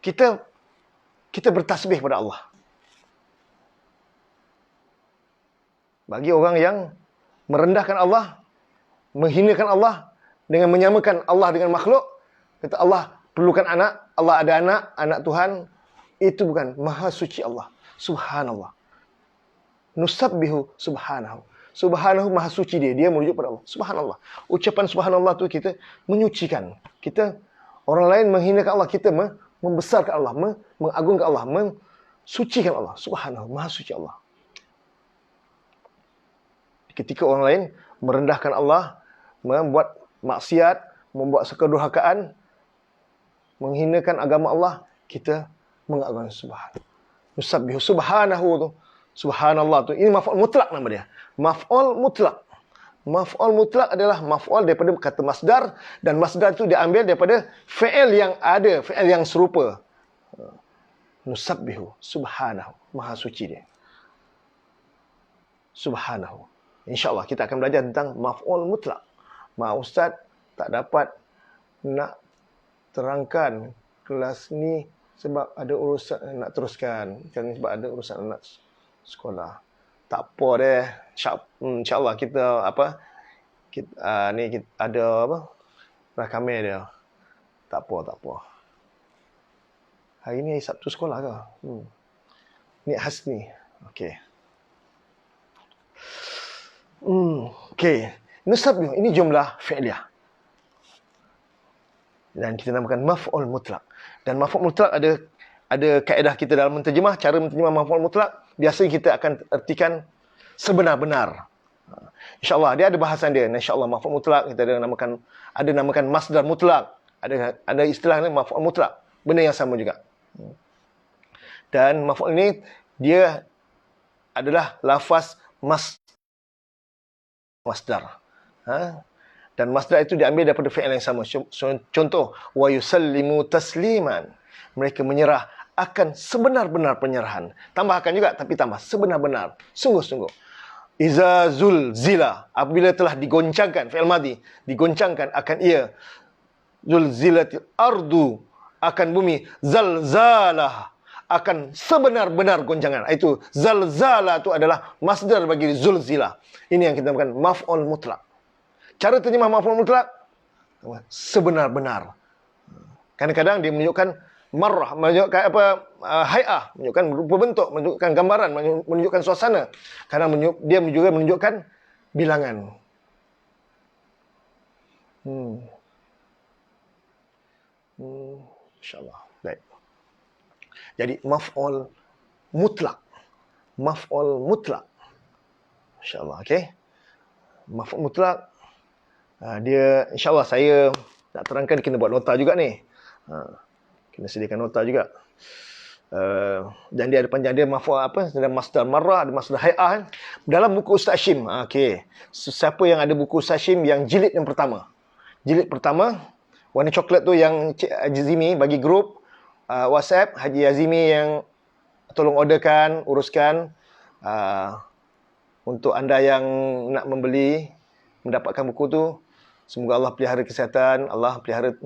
Kita bertasbih pada Allah. Bagi orang yang merendahkan Allah, menghinakan Allah dengan menyamakan Allah dengan makhluk, kata Allah perlukan anak, Allah ada anak Tuhan, itu bukan maha suci Allah. Subhanallah. Nusabbihu subhanahu. Subhanahu maha suci dia merujuk pada Allah. Subhanallah. Ucapan subhanallah tu kita menyucikan. Kita orang lain menghinakan Allah, kita membesarkan Allah, mengagungkan Allah, mensucikan Allah. Subhanahu maha suci Allah. Ketika orang lain merendahkan Allah, membuat maksiat, membuat kedurhakaan, menghinakan agama Allah, kita mengagungkan subhanahu. Nusabbihu subhanahu tu. Subhanallah tu. Ini maf'ul mutlak nama dia. Maf'ul mutlak. Maf'ul mutlak adalah maf'ul daripada kata masdar, dan masdar itu diambil daripada fi'il yang ada, fi'il yang serupa. Nusabbihu, subhanahu, maha suci dia. Subhanahu. InsyaAllah kita akan belajar tentang maf'ul mutlak. Ustaz tak dapat nak terangkan kelas ni sebab ada urusan nak teruskan. Kan sebab ada urusan anak sekolah. Tak apa deh. InsyaAllah kita kita ada rakaman dia. Tak apa. Hari ni hari Sabtu sekolah ke? Ni Hasni. Okey. Okey. Nusabbihu, ini jumlah fi'liyah. Dan kita namakan maf'ul mutlak. Dan maf'ul mutlak ada kaedah kita dalam menterjemah. Cara menterjemah maf'ul mutlak, biasanya kita akan ertikan sebenar-benar. InsyaAllah dia ada bahasan dia. InsyaAllah maf'ul mutlak kita ada namakan masdar mutlak. Ada istilah ni maf'ul mutlak. Benda yang sama juga. Dan maf'ul ini dia adalah lafaz masdar. Dan masdar itu diambil daripada fi'il yang sama. Contoh, wa yusallimu tasliman. Mereka menyerah akan sebenar-benar penyerahan. Tambahkan juga, tapi tambah sebenar-benar, sungguh-sungguh. Iza zulzila, apabila telah digoncangkan, fi'il madhi, digoncangkan akan ia. Zulzilatil ardu, akan bumi. Zalzalah, akan sebenar-benar goncangan. Itu zalzala itu adalah masdar bagi zulzila. Ini yang kita namakan maf'ul mutlak. Cara terjemah maf'ul mutlak sebenar-benar. Kadang-kadang dia menunjukkan marrah, menunjukkan hay'ah, menunjukkan rupa bentuk, menunjukkan gambaran, menunjukkan suasana. Kadang dia juga menunjukkan bilangan. InsyaAllah. Baik. Jadi maf'ul mutlak. Maf'ul mutlak. InsyaAllah, okey. Maf'ul mutlak, dia insyaAllah saya nak terangkan, kena buat nota juga ni. Kena sediakan nota juga. Dan dia ada panjang, dia maf'ul ada masdar marrah, ada masdar hay'ah. Dalam buku Ustaz Hashim, okey. Siapa yang ada buku Ustaz Hashim yang jilid yang pertama? Jilid pertama, warna coklat tu yang Cik Azimi bagi grup WhatsApp, Haji Azimi yang tolong orderkan, uruskan. Untuk anda yang nak membeli, mendapatkan buku tu, semoga Allah pelihara kesihatan, Allah pelihara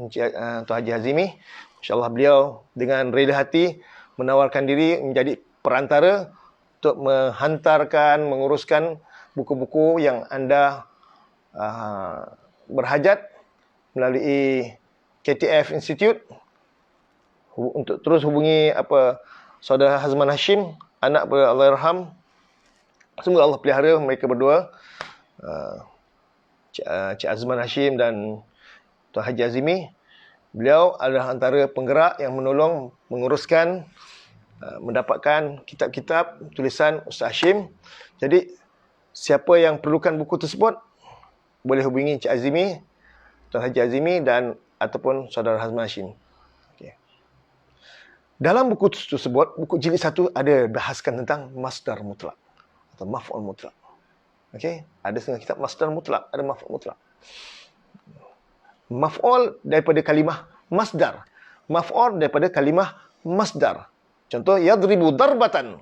Tuan Haji Azimi. InsyaAllah beliau dengan rela hati menawarkan diri menjadi perantara untuk menghantarkan, menguruskan buku-buku yang anda berhajat melalui KTF Institute. Untuk terus hubungi Saudara Hazman Hashim, anak Allahyarham. Semoga Allah pelihara mereka berdua. Cik Azman Hashim dan Tuan Haji Azimi. Beliau adalah antara penggerak yang menolong menguruskan, mendapatkan kitab-kitab tulisan Ustaz Hashim. Jadi, siapa yang perlukan buku tersebut, boleh hubungi Cik Azimi, Tuan Haji Azimi dan ataupun Saudara Hazman Hashim. Okay. Dalam buku tersebut, buku jilid 1 ada bahaskan tentang masdar mutlak atau maf'ul mutlak. Okey, ada setengah kitab masdar mutlak, ada maf'ul mutlak. Maf'ul daripada kalimah masdar. Maf'ul daripada kalimah masdar. Contoh, yadribu darbatan.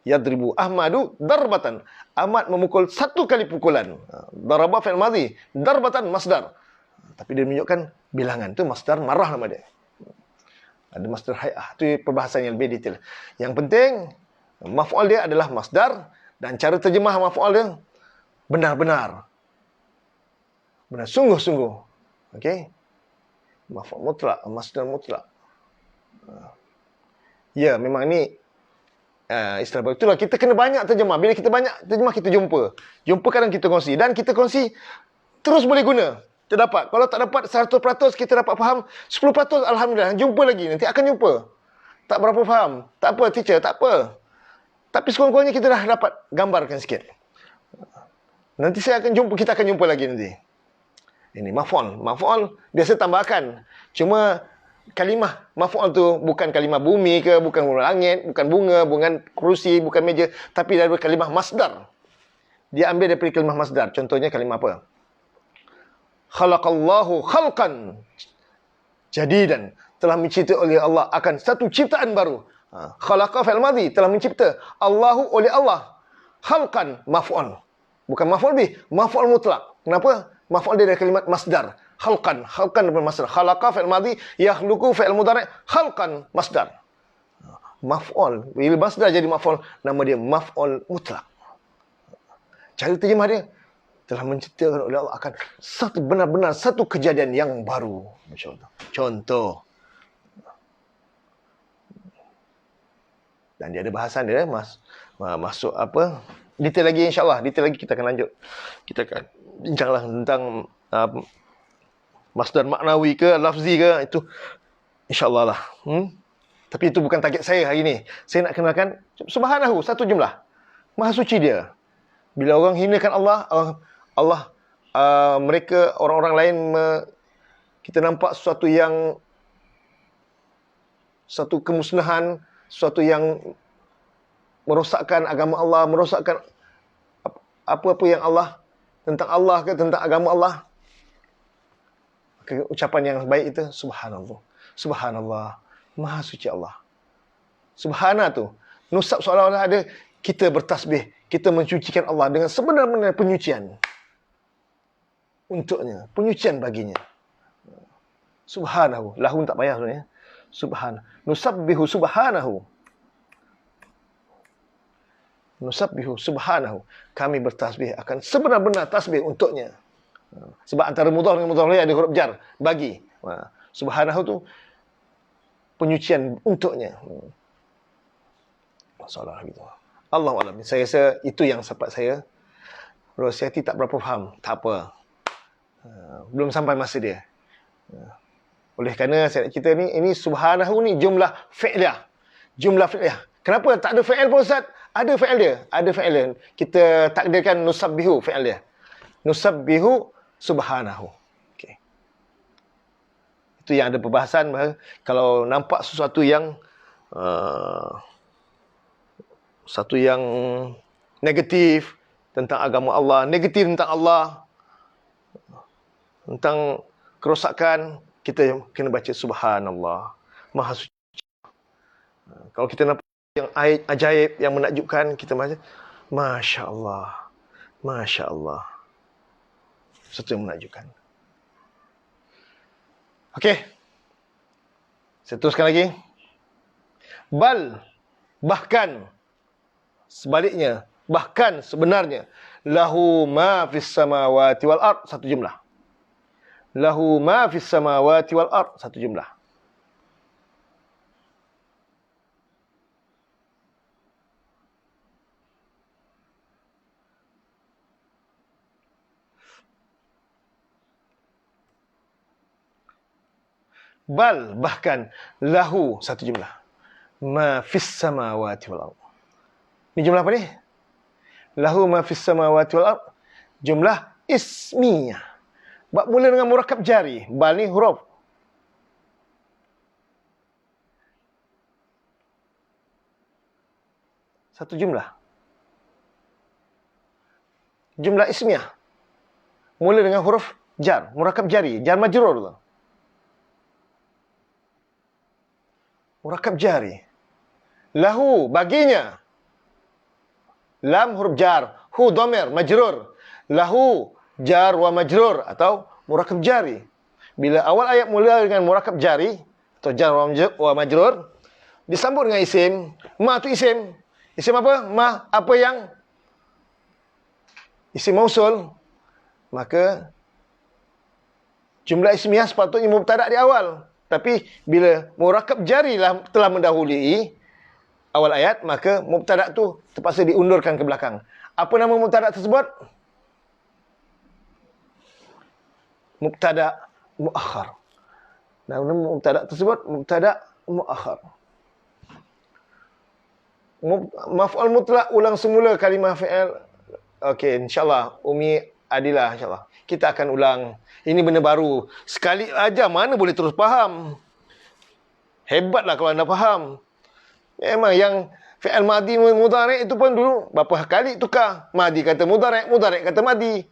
Yadribu Ahmadu darbatan. Ahmad memukul satu kali pukulan. Daraba fi'il madhi, darbatan masdar. Tapi dia menunjukkan bilangan. Itu masdar marrah nama dia. Ada masdar hay'ah. Itu perbahasan yang lebih detail. Yang penting, maf'ul dia adalah masdar. Dan cara terjemah maf'ul dia benar-benar. Benar, sungguh-sungguh. Okey. Maf'ul mutlak, masdar mutlak. Ya, memang ni istilah baru. Itulah, kita kena banyak terjemah. Bila kita banyak terjemah, kita jumpa. Jumpa kadang kita kongsi. Dan kita kongsi terus boleh guna. Kita dapat. Kalau tak dapat 100%, kita dapat faham 10%, Alhamdulillah. Jumpa lagi. Nanti akan jumpa. Tak berapa faham. Tak apa, teacher. Tak apa. Tapi sekurang-kurangnya kita dah dapat gambarkan sikit. Nanti kita akan jumpa lagi nanti. Ini maf'ul. Maf'ul biasa tambahkan. Cuma kalimah maf'ul tu bukan kalimah bumi ke, bukan langit, bukan bunga, bukan kerusi, bukan meja, tapi dari kalimah masdar. Dia ambil daripada kalimah masdar. Contohnya kalimah apa? Khalaqallahu khalqan jadidan. Telah mencipta oleh Allah akan satu ciptaan baru. Khalaqa fi'il madhi, telah mencipta. Allahu oleh Allah. Khalqan maf'ul. Bukan maf'ul bih, maf'ul mutlak. Kenapa? Maf'ul dia dari kalimat masdar. Khalqan daripada masdar. Khalaqa fi'il madhi, yakhluqu fi'il mudhari', khalqan masdar. Maf'ul. Bila masdar jadi maf'ul, nama dia maf'ul mutlak. Cara terjemah dia, telah menciptakan oleh Allah akan benar-benar satu kejadian yang baru. Macam tu. Contoh. Dan dia ada bahasan dia, masuk apa? Detail lagi insyaAllah. Detail lagi kita akan lanjut. Kita akan bincanglah tentang masdar maknawi ke, lafzi ke, itu insyaAllah lah. Tapi itu bukan target saya hari ni. Saya nak kenalkan subhanahu, satu jumlah. Maha suci dia. Bila orang hinakan Allah, mereka, orang-orang lain, kita nampak satu kemusnahan, sesuatu yang merosakkan agama Allah, merosakkan apa-apa yang Allah, tentang Allah ke, tentang agama Allah. Maka ucapan yang baik itu, subhanallah. Subhanallah. Maha suci Allah. Subhana tu, nusab seolah-olah ada, kita bertasbih, kita mencucikan Allah dengan sebenar-benar penyucian. Untuknya, penyucian baginya. Subhanahu. Lahun tak payah sebenarnya. Subhanahu. Nusabbihu subhanahu. Nusabbihu subhanahu. Kami bertasbih akan sebenar-benar tasbih untuknya. Sebab antara mudhaf dengan mudhaf lain ada huruf jar. Bagi. Subhanahu tu penyucian untuknya. Masalah gitu. Allahu'alam. Saya rasa itu yang sempat saya. Rosyati tak berapa faham. Tak apa. Belum sampai masa dia. Oleh kerana saya nak cerita ni, ini subhanahu ni jumlah fi'liyah. Jumlah fi'liyah. Kenapa tak ada fi'il pun Ustaz? Ada fi'il dia. Ada fi'il dia. Kita takdirkan nusabbihu fi'il dia. Nusabbihu subhanahu. Okay. Itu yang ada perbahasan. Kalau nampak sesuatu yang negatif tentang agama Allah, negatif tentang Allah, tentang kerosakan, kita kena baca subhanallah, maha suci. Kalau kita nampak yang ajaib, yang menakjubkan, kita baca masya Allah, masya Allah. Sesuatu yang menakjubkan. Okey, saya teruskan lagi. Bal, bahkan sebaliknya, bahkan sebenarnya, lahu ma fis samawati wal ard, satu jumlah. Lahu ma fis samawati wal ard, satu jumlah. Bal, bahkan, lahu, satu jumlah. Ma fis samawati wal ard. Ini jumlah apa ni? Lahu ma fis samawati wal ard. Jumlah ismiyah. Bab mula dengan murakab jari. Bal ni huruf. Satu jumlah. Jumlah ismiyah. Mula dengan huruf jar. Murakab jari. Jar majrur tu. Murakab jari. Lahu, baginya. Lam huruf jar. Hu dhamir majrur. Lahu jar wa majrur atau murakab jari. Bila awal ayat mula dengan murakab jari atau jar wa majrur, disambung dengan isim. Ma tu isim. Isim apa? Ma, apa yang? Isim mausul. Maka jumlah ismiyah sepatutnya mubtada' di awal. Tapi bila murakab jari telah mendahului awal ayat, maka mubtada' tu terpaksa diundurkan ke belakang. Apa nama mubtada' tersebut? Mubtada' muakhar. Nama mubtada' tersebut mubtada' muakhar. Maf'ul mutlak, ulang semula kalimah fi'il. Okey, insyaAllah. Umi Adilah, insyaAllah. Kita akan ulang. Ini benda baru. Sekali aja mana boleh terus faham. Hebatlah kalau anda faham. Memang yang fi'al madi mudhari' itu pun dulu berapa kali tukar. Madi kata mudhari', mudhari' kata madi.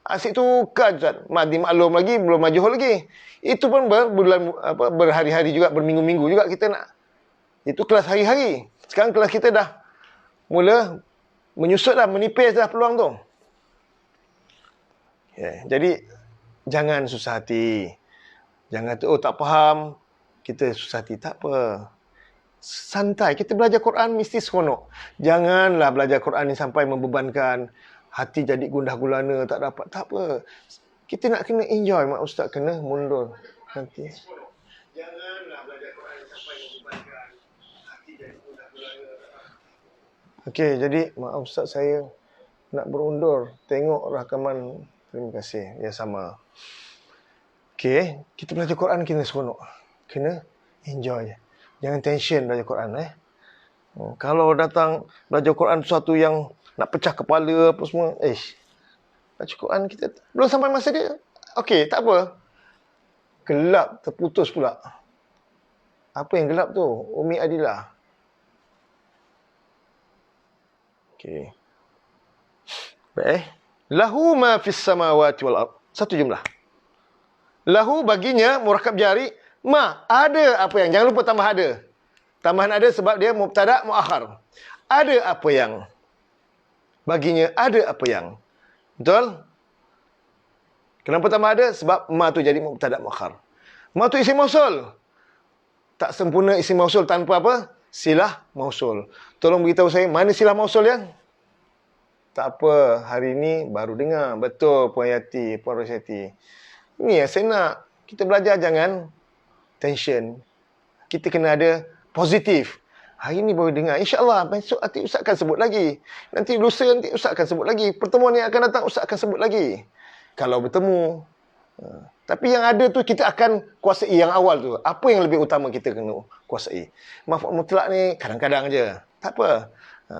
Asyik tukar, Ustaz. Madi maklum lagi, belum majuhul lagi. Itu pun berhari-hari juga, berminggu-minggu juga kita nak. Itu kelas hari-hari. Sekarang kelas kita dah mula menyusut dah, menipis dah peluang tu. Jadi, jangan susah hati. Jangan tu, tak faham. Kita susah hati. Tak apa. Santai. Kita belajar Quran mesti seronok. Janganlah belajar Quran ni sampai membebankan. Hati jadi gundah gulana, tak dapat. Tak apa. Kita nak kena enjoy. Mak Ustaz kena mundur. Nanti. Janganlah belajar Quran ni sampai membebankan. Hati jadi gundah gulana. Okey, jadi maaf Ustaz, saya nak berundur. Tengok rakaman. Terima kasih. Ya, sama. Okey, kita belajar Quran kena seronok. Kena enjoy. Jangan tension belajar Quran. Kalau datang belajar Quran sesuatu yang nak pecah kepala apa semua, baca Quran kita belum sampai masa dia. Okey, tak apa. Gelap, terputus pula. Apa yang gelap tu? Umi Adilah. Okey. Baik. Lahu ma fis samawati wal ard. Satu jumlah. Lahu baginya murakab jari. Ma, ada apa yang. Jangan lupa tambah ada. Tambahan ada sebab dia mubtada' muakhar. Ada apa yang. Baginya ada apa yang. Betul? Kenapa tambah ada? Sebab ma tu jadi mubtada' muakhar. Ma tu isim mausul. Tak sempurna isim mausul tanpa apa? Silah mausul. Tolong beritahu saya, mana silah mausul yang? Tak apa, hari ini baru dengar. Betul, Puan Yati, Puan Rosyati. Ini yang saya nak. Kita belajar jangan tension. Kita kena ada positif. Hari ini baru dengar. InsyaAllah, besok nanti Ustaz akan sebut lagi. Nanti lusa nanti Ustaz akan sebut lagi. Pertemuan yang akan datang Ustaz akan sebut lagi. Kalau bertemu. Tapi yang ada tu kita akan kuasai yang awal tu. Apa yang lebih utama kita kena kuasai. Maf'ul mutlak ni kadang-kadang je. Tak apa.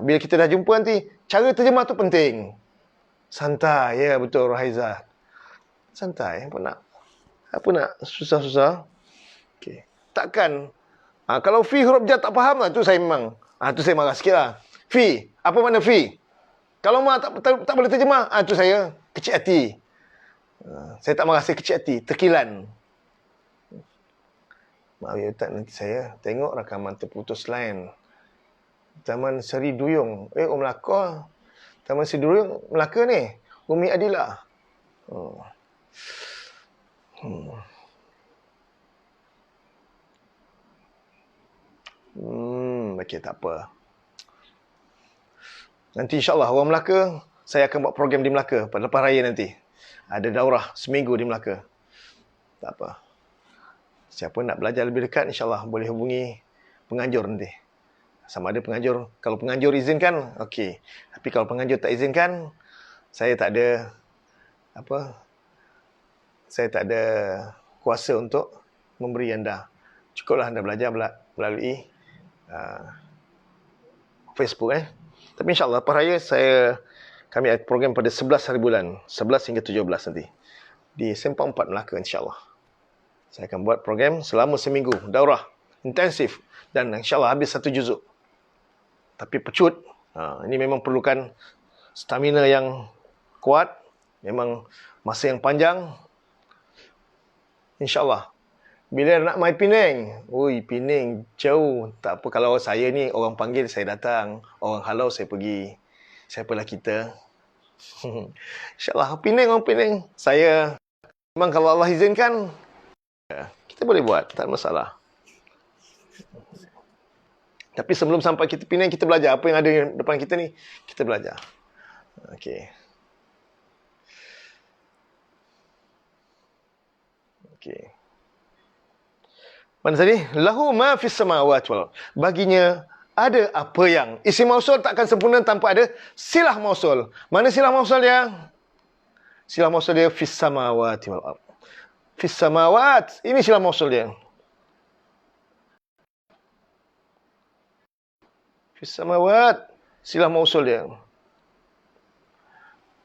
Bila kita dah jumpa nanti, cara terjemah tu penting. Santai. Ya, betul Rahaiza. Santai. Apa nak susah-susah. Okay. Takkan. Kalau fi huruf jar tak faham lah. Tu saya memang. Tu saya marah sikit lah. Fi. Apa makna fi? Kalau ma tak boleh terjemah. Tu saya kecil hati. Saya tak marah. Saya kecil hati. Terkilan. Maaf ya Ustaz. Nanti saya tengok rakaman terputus lain. Taman Seri Duyung. Melaka. Taman Seri Duyung Melaka ni. Umi Adilah. Okey, tak apa. Nanti insyaAllah orang Melaka, saya akan buat program di Melaka pada lepas raya nanti. Ada daurah seminggu di Melaka. Tak apa. Siapa nak belajar lebih dekat, insyaAllah boleh hubungi penganjur nanti. Sama ada penganjur. Kalau penganjur izinkan, okey. Tapi kalau penganjur tak izinkan, saya tak ada saya tak ada kuasa untuk memberi anda. Cukuplah anda belajar melalui Facebook. Tapi insyaAllah lepas raya kami ada program pada 11 hari bulan. 11 hingga 17 nanti. Di Sempang 4 Melaka insyaAllah. Saya akan buat program selama seminggu. Daurah. Intensif. Dan insyaAllah habis 1 juzuk. Tapi pecut. Ini memang perlukan stamina yang kuat. Memang masa yang panjang. InsyaAllah. Bila nak mai Penang. Penang jauh. Tak apa, kalau saya ni orang panggil saya datang. Orang halau saya pergi. Siapalah kita. InsyaAllah. Penang orang Penang. Saya memang kalau Allah izinkan, kita boleh buat. Tak ada masalah. Tapi sebelum sampai kita Penang, kita belajar. Apa yang ada depan kita ni, kita belajar. Okey. Mana tadi? Lahu ma fis samawati wal. Baginya ada apa yang. Isim mausul takkan sempurna tanpa ada silah mausul. Mana silah mausul dia? Silah mausul dia fis samawati wal ard. Fis samawat. Ini silah mausul dia. Fis samawat. Silah mausul dia.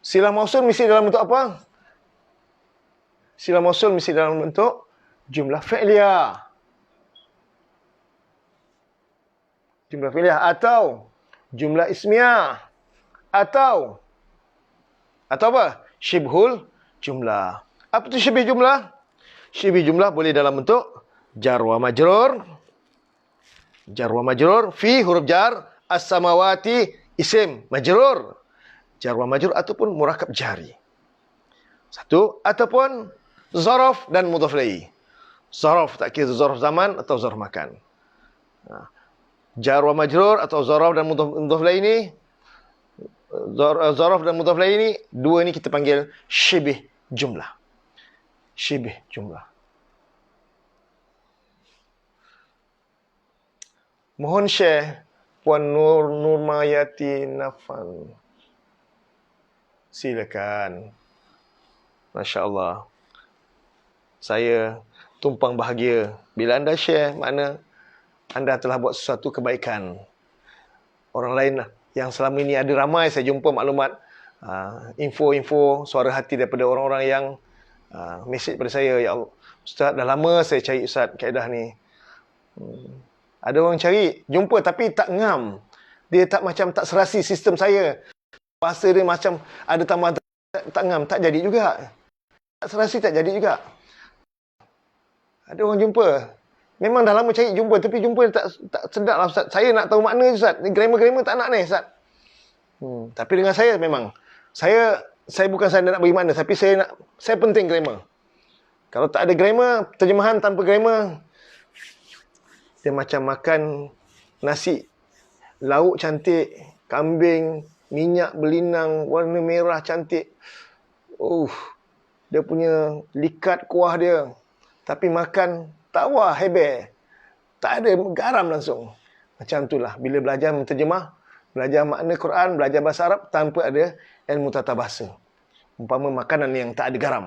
Silah mausul mesti dalam bentuk apa? Silah mausul mesti dalam bentuk jumlah fi'liyah. Jumlah fi'liyah atau jumlah ismiyah atau apa? Syibhul jumlah. Apa tu syibh jumlah? Syibh jumlah boleh dalam bentuk jar wa majrur. Jar wa majrur, fi huruf jar, as-samawati isim majrur. Jar wa majrur ataupun murakab jari. Satu, ataupun zaraf dan mudhaf ilaih. Zaraf tak kira zaraf zaman atau zaraf makan. Jar wa majrur atau zaraf dan mudhaf ilaih ini, zaraf dan mudhaf ilaih ini, dua ini kita panggil syibh jumlah. Syibh jumlah. Mohon share Puan Nurmayati Nafan. Silakan. Masya Allah. Saya tumpang bahagia. Bila anda share, makna anda telah buat sesuatu kebaikan. Orang lain yang selama ini ada ramai saya jumpa maklumat, info-info, suara hati daripada orang-orang yang mesej pada saya. Ya Allah, Ustaz, dah lama saya cari Ustaz kaedah ni. Ada orang cari, jumpa tapi tak ngam. Dia tak macam tak serasi sistem saya. Bahasa dia macam ada tambahan tak ngam, tak jadi juga. Tak serasi tak jadi juga. Ada orang jumpa. Memang dah lama cari jumpa tapi jumpa tak sedap lah Ustaz. Saya nak tahu makna Ustaz. Grammar-grammar tak nak ni Ustaz. Tapi dengan saya memang saya bukan saya nak bagi makna tapi saya penting grammar. Kalau tak ada grammar, terjemahan tanpa grammar, dia macam makan nasi, lauk cantik, kambing, minyak berlinang, warna merah cantik. Dia punya likat kuah dia. Tapi makan tawa hebe. Tak ada garam langsung. Macam itulah. Bila belajar menterjemah, belajar makna Quran, belajar bahasa Arab tanpa ada ilmu tata bahasa. Umpama makanan yang tak ada garam.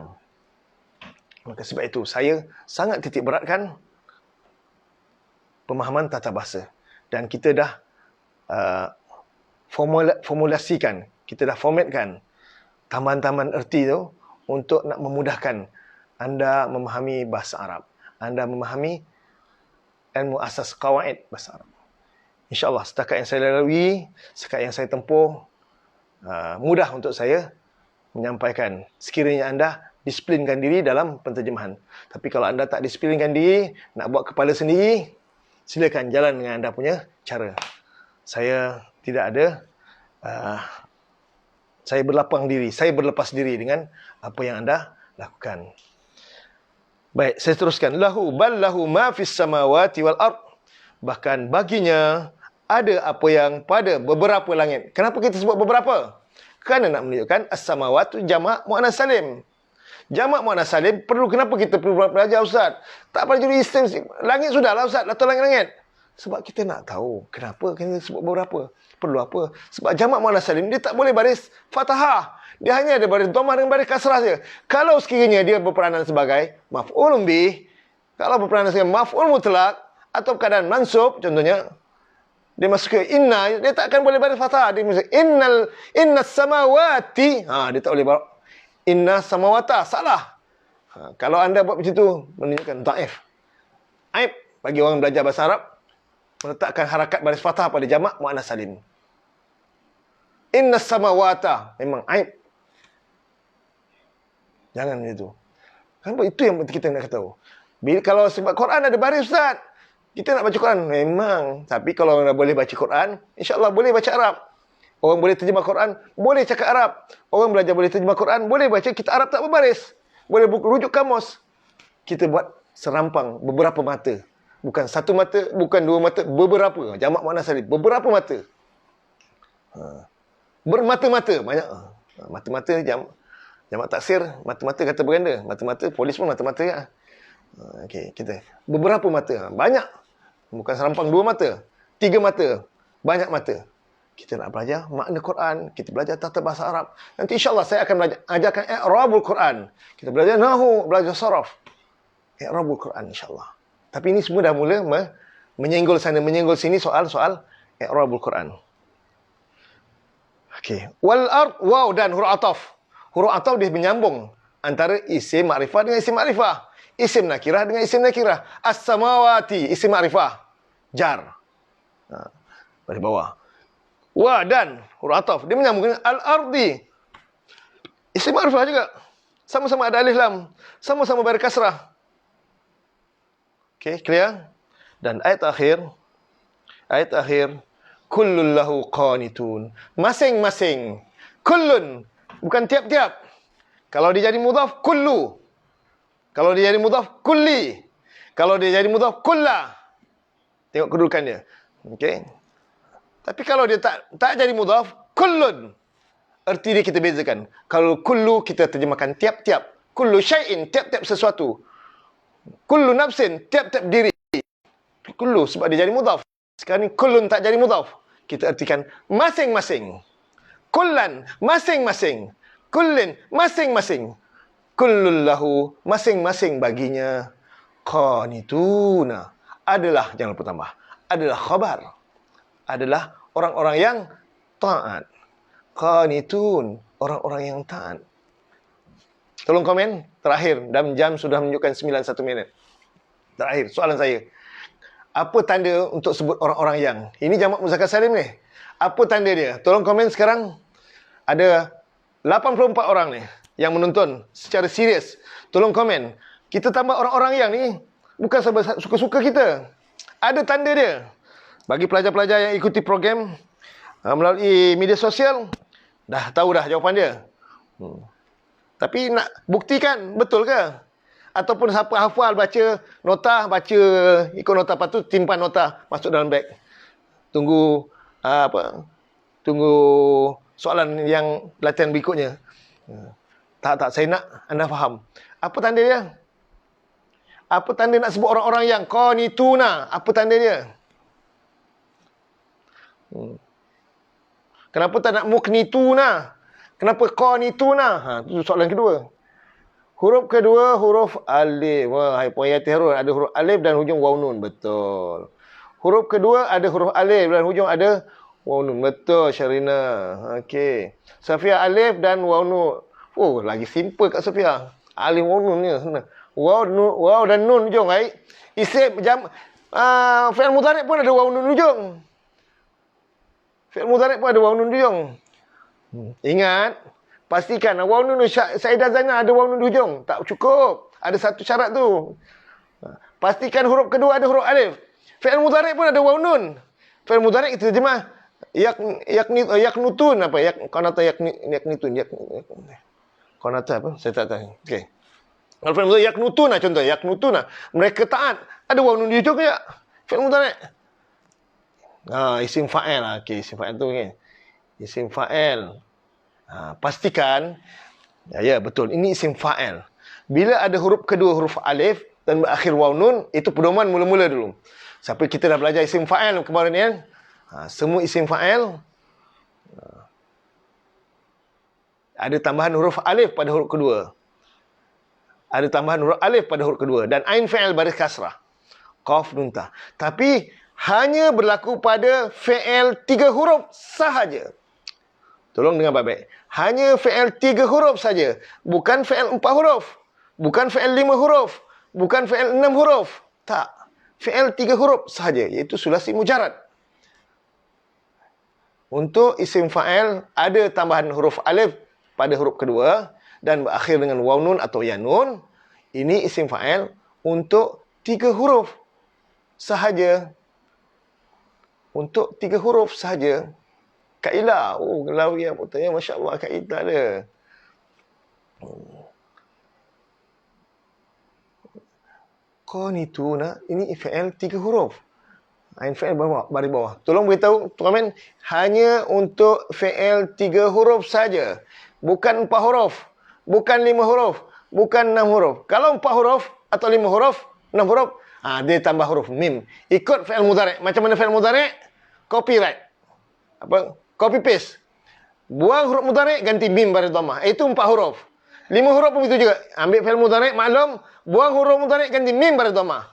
Maka sebab itu saya sangat titik beratkan pemahaman tata bahasa. Dan kita dah formulasikan, kita dah formatkan tambahan-tambahan erti tu untuk nak memudahkan anda memahami bahasa Arab. Anda memahami ilmu asas qawaid bahasa Arab. InsyaAllah setakat yang saya lalui, setakat yang saya tempuh, mudah untuk saya menyampaikan. Sekiranya anda disiplinkan diri dalam penterjemahan. Tapi kalau anda tak disiplinkan diri, nak buat kepala sendiri, silakan jalan dengan anda punya cara. Saya tidak ada, saya berlapang diri, saya berlepas diri dengan apa yang anda lakukan. Baik, saya teruskan. Lahu ma fis samawati wal ard. Bahkan baginya ada apa yang pada beberapa langit. Kenapa kita sebut beberapa? Kerana nak menunjukkan as-samawatu jamak muannas salim. Jamak muannas salim perlu, kenapa kita perlu belajar Ustaz? Tak perlu jadi istim. Langit sudahlah Ustaz, atau langit-langit. Sebab kita nak tahu kenapa kita sebut beberapa. Perlu apa? Sebab jamak muannas salim dia tak boleh baris fathah. Dia hanya ada baris dhammah dengan baris kasrah saja. Kalau sekiranya dia berperanan sebagai maf'ulun bih, kalau berperanan sebagai maf'ul mutlak atau keadaan mansub, contohnya dia masuk ke inna, dia tak akan boleh baris fathah. Dia masuk innas samawati, dia tak boleh baris inna samawata, salah. Kalau anda buat macam tu, menunjukkan dhaif. Aib bagi orang belajar bahasa Arab meletakkan harakat baris fathah pada jamak muannas salim. Innas samawata, memang aib. Jangan macam tu. Kenapa? Itu yang kita nak tahu. Kalau sebab Quran ada baris Ustaz, kita nak baca Quran memang. Tapi kalau orang dah boleh baca Quran, insya-Allah boleh baca Arab. Orang boleh terjemah Quran, boleh cakap Arab. Orang belajar boleh terjemah Quran, boleh baca kita Arab tak berbaris. Boleh rujuk kamus. Kita buat serampang beberapa mata. Bukan satu mata, bukan dua mata, beberapa. Jamak muannas salim, beberapa mata. Bermata-mata, banyak. Mata-mata, jamak taksir, mata-mata kata berganda. Mata-mata, polis pun mata-mata ya. Okey, kita beberapa mata, banyak. Bukan serampang dua mata, tiga mata, banyak mata. Kita nak belajar makna Quran, kita belajar tata bahasa Arab. Nanti insya-Allah saya akan ajarkan i'rabul Quran. Kita belajar nahwu, belajar saraf. I'rabul Quran insya-Allah. Tapi ini semua dah mula menyenggol sana, menyenggol sini soal-soal i'rabul Quran. Okey, wal ard, waw dan huruf ataf. Huruf ataf dia menyambung antara isim makrifah dengan isim makrifah. Isim nakirah dengan isim nakirah. As-samawati, isim makrifah. Jar. Baris bawah. Wa dan huruf ataf. Dia menyambung dengan al-ardi. Isim ma'rifah juga. Sama-sama ada alif lam. Sama-sama baris kasrah. Okey, clear? Dan ayat akhir. Kullun lahu qanitun. Masing-masing. Kullun. Bukan tiap-tiap. Kalau dia jadi mudhaf, kullu. Kalau dia jadi mudhaf, kulli. Kalau dia jadi mudhaf, kulla. Tengok kedudukan dia. Okey. Tapi kalau dia tak jadi mudhaf, kullun. Erti dia kita bezakan. Kalau kullu kita terjemahkan tiap-tiap. Kullu syai'in, tiap-tiap sesuatu. Kullu nafsin, tiap-tiap diri. Kullu sebab dia jadi mudhaf. Sekarang ni kullun tak jadi mudhaf. Kita ertikan masing-masing. Kullan, masing-masing. Kullin, masing-masing. Kullun lahu, masing-masing baginya. Qanituna. Adalah, jangan lupa tambah. Adalah khabar. Adalah orang-orang yang taat. Qanitun, orang-orang yang taat. Tolong komen. Terakhir, dan jam sudah menunjukkan 91 minit. Terakhir, soalan saya. Apa tanda untuk sebut orang-orang yang? Ini jamak muzakkar salim ni. Apa tanda dia? Tolong komen sekarang. Ada 84 orang ni yang menonton secara serius. Tolong komen. Kita tambah orang-orang yang ni bukan sebab suka-suka kita. Ada tanda dia. Bagi pelajar-pelajar yang ikuti program melalui media sosial, dah tahu dah jawapan dia. Tapi nak buktikan betul ke? Ataupun siapa hafal baca nota, baca ikut nota, lepas tu timpan nota masuk dalam beg. Tunggu tunggu soalan yang latihan berikutnya. Tak, saya nak anda faham. Apa tanda dia? Apa tanda nak sebut orang-orang yang qanituna? Apa tanda dia? Kenapa tak nak muknituna? Kenapa qanituna? Itu soalan kedua. Huruf kedua, huruf alif. Wah, puan Yati Harun, ada huruf alif dan hujung waw nun. Betul. Huruf kedua ada huruf alif dan hujung ada waw nun. Betul, Syarina. Okey. Safia alif dan waw nun. Oh, lagi simple kat Safia. Alif waw nun ni senang. Waw dan nun hujung. Baik. Isim fi'il mudhari' pun ada waw nun hujung. Fi'il mudhari' pun ada waw nun hujung. Ingat, pastikan waw nun Saidah Zainal ada waw nun hujung. Tak cukup. Ada satu syarat tu. Pastikan huruf kedua ada huruf alif. Fi'il mudhari' pun ada waw nun. Fi'il mudhari' kita terjemah yaknutun apa? Qanata yaknitun. Qanata apa? Saya tak tahu. Okey. Kalau fi'il mudhari' yaknutuna contoh, yaknutuna. Mereka taat. Ada waw nun di hujung ke tak? Fi'il mudhari'. Isim fa'il. Okey, isim fa'il tu kan. Isim fa'il. Pastikan. Ya, betul. Ini isim fa'il. Bila ada huruf kedua huruf alif dan berakhir waw nun, itu pedoman mula-mula dulu. Sampai kita dah belajar isim fa'il kemarin ni kan. Semua isim fa'il ada tambahan huruf alif pada huruf kedua. Ada tambahan huruf alif pada huruf kedua. Dan ain fi'il baris kasrah. Qaf nun ta. Tapi hanya berlaku pada fi'il 3 huruf sahaja. Tolong dengar baik-baik. Hanya fi'il 3 huruf saja. Bukan fi'il 4 huruf. Bukan fi'il 5 huruf. Bukan fi'il 6 huruf. Tak. Fi'il 3 huruf sahaja. Iaitu sulasi mujarad. Untuk isim fa'il ada tambahan huruf alif pada huruf kedua dan berakhir dengan waw nun atau ya nun. Ini isim fa'il untuk 3 huruf sahaja. Untuk 3 huruf sahaja. Kak Ila. Oh, kalau yang tanya, Masya Allah, Kak Ila ada. Qanituna. Ini fi'il 3 huruf. Ain fi'il baris bawah. Tolong beritahu, komen. Hanya untuk fi'il 3 huruf saja. Bukan 4 huruf. Bukan 5 huruf. Bukan 6 huruf. Kalau 4 huruf atau 5 huruf, 6 huruf, dia tambah huruf mim. Ikut fi'il mudhari'. Macam mana fi'il mudhari'? Copyright. Apa? Copy paste. Buang huruf mudhari', ganti mim baris dhammah. Itu 4 huruf. 5 huruf pun begitu juga. Ambil fi'il mudhari', maklum, buang huruf mudhari', ganti mim baris dhammah.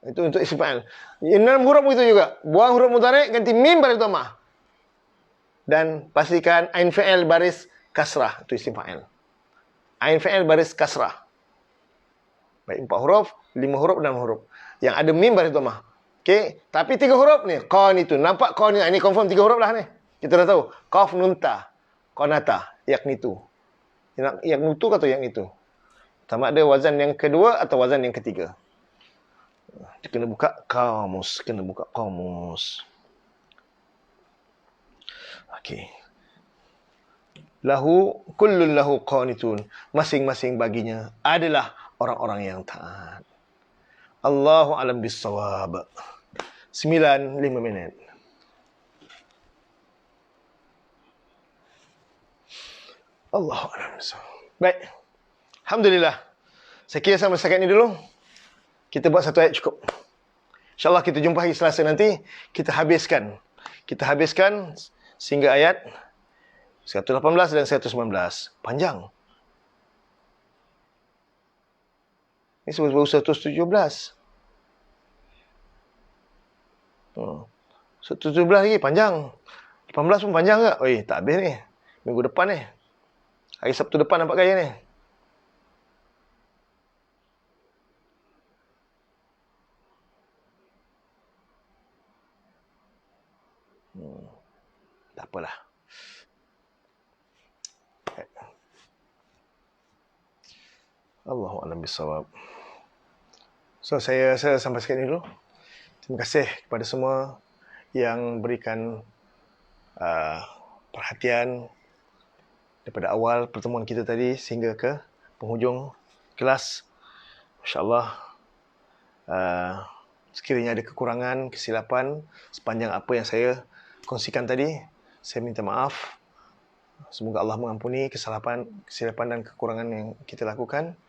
Itu untuk isim fa'il. 6 huruf begitu juga. Buang huruf mudhari', ganti mim baris dhammah. Dan pastikan ain fi'il baris kasrah. Itu isim fa'il. Ain fi'il baris kasrah. Baik 4 huruf, 5 huruf, 6 huruf. Yang ada mim baris dhammah. Okey, tapi 3 huruf ni, qanitun. Nampak qanit, ini confirm 3 huruf lah ni. Kita dah tahu. Qaf nun ta. Qanata, yaknitu. Yaknitu atau yaknitu? Sama ada wazan yang kedua atau wazan yang ketiga. Kena buka kamus, Okey. Lahu kullun lahu qanitun. Masing-masing baginya adalah orang-orang yang taat. Allahu alam bissawab. 9:05. Allahu alam bissawab. Baik. Alhamdulillah. Saya kira sampai setakat ni dulu. Kita buat satu ayat cukup. InsyaAllah kita jumpa hari Selasa nanti. Kita habiskan sehingga ayat 118 dan 119. Panjang. Ini baru 117. 117 lagi panjang. 18 pun panjang ke? Oi, tak habis ni. Minggu depan ni. Hari Sabtu depan nampak gaya ni. Tak apalah. Allahu a'lam bissawab. So, saya sampai sekian dulu. Terima kasih kepada semua yang berikan perhatian daripada awal pertemuan kita tadi sehingga ke penghujung kelas. InsyaAllah, sekiranya ada kekurangan, kesilapan sepanjang apa yang saya kongsikan tadi, saya minta maaf. Semoga Allah mengampuni kesilapan dan kekurangan yang kita lakukan.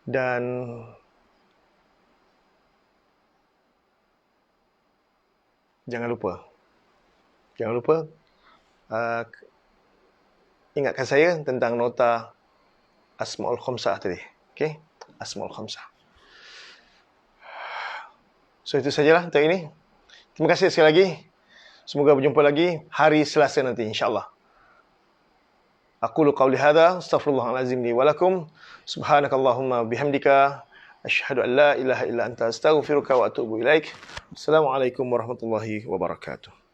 Dan jangan lupa ingatkan saya tentang nota Asmaul Khamsah tadi. Okey, Asmaul Khamsah. So, itu sajalah untuk ini. Terima kasih sekali lagi. Semoga berjumpa lagi hari Selasa nanti, insyaAllah. Aqulu qawli hadha, astaghfirullahalazim li wa lakum. Subhanakallahumma bihamdika. Asyhadu an la ilaha illa anta astaghfiruka wa atubu ilaik. Assalamualaikum warahmatullahi wabarakatuh.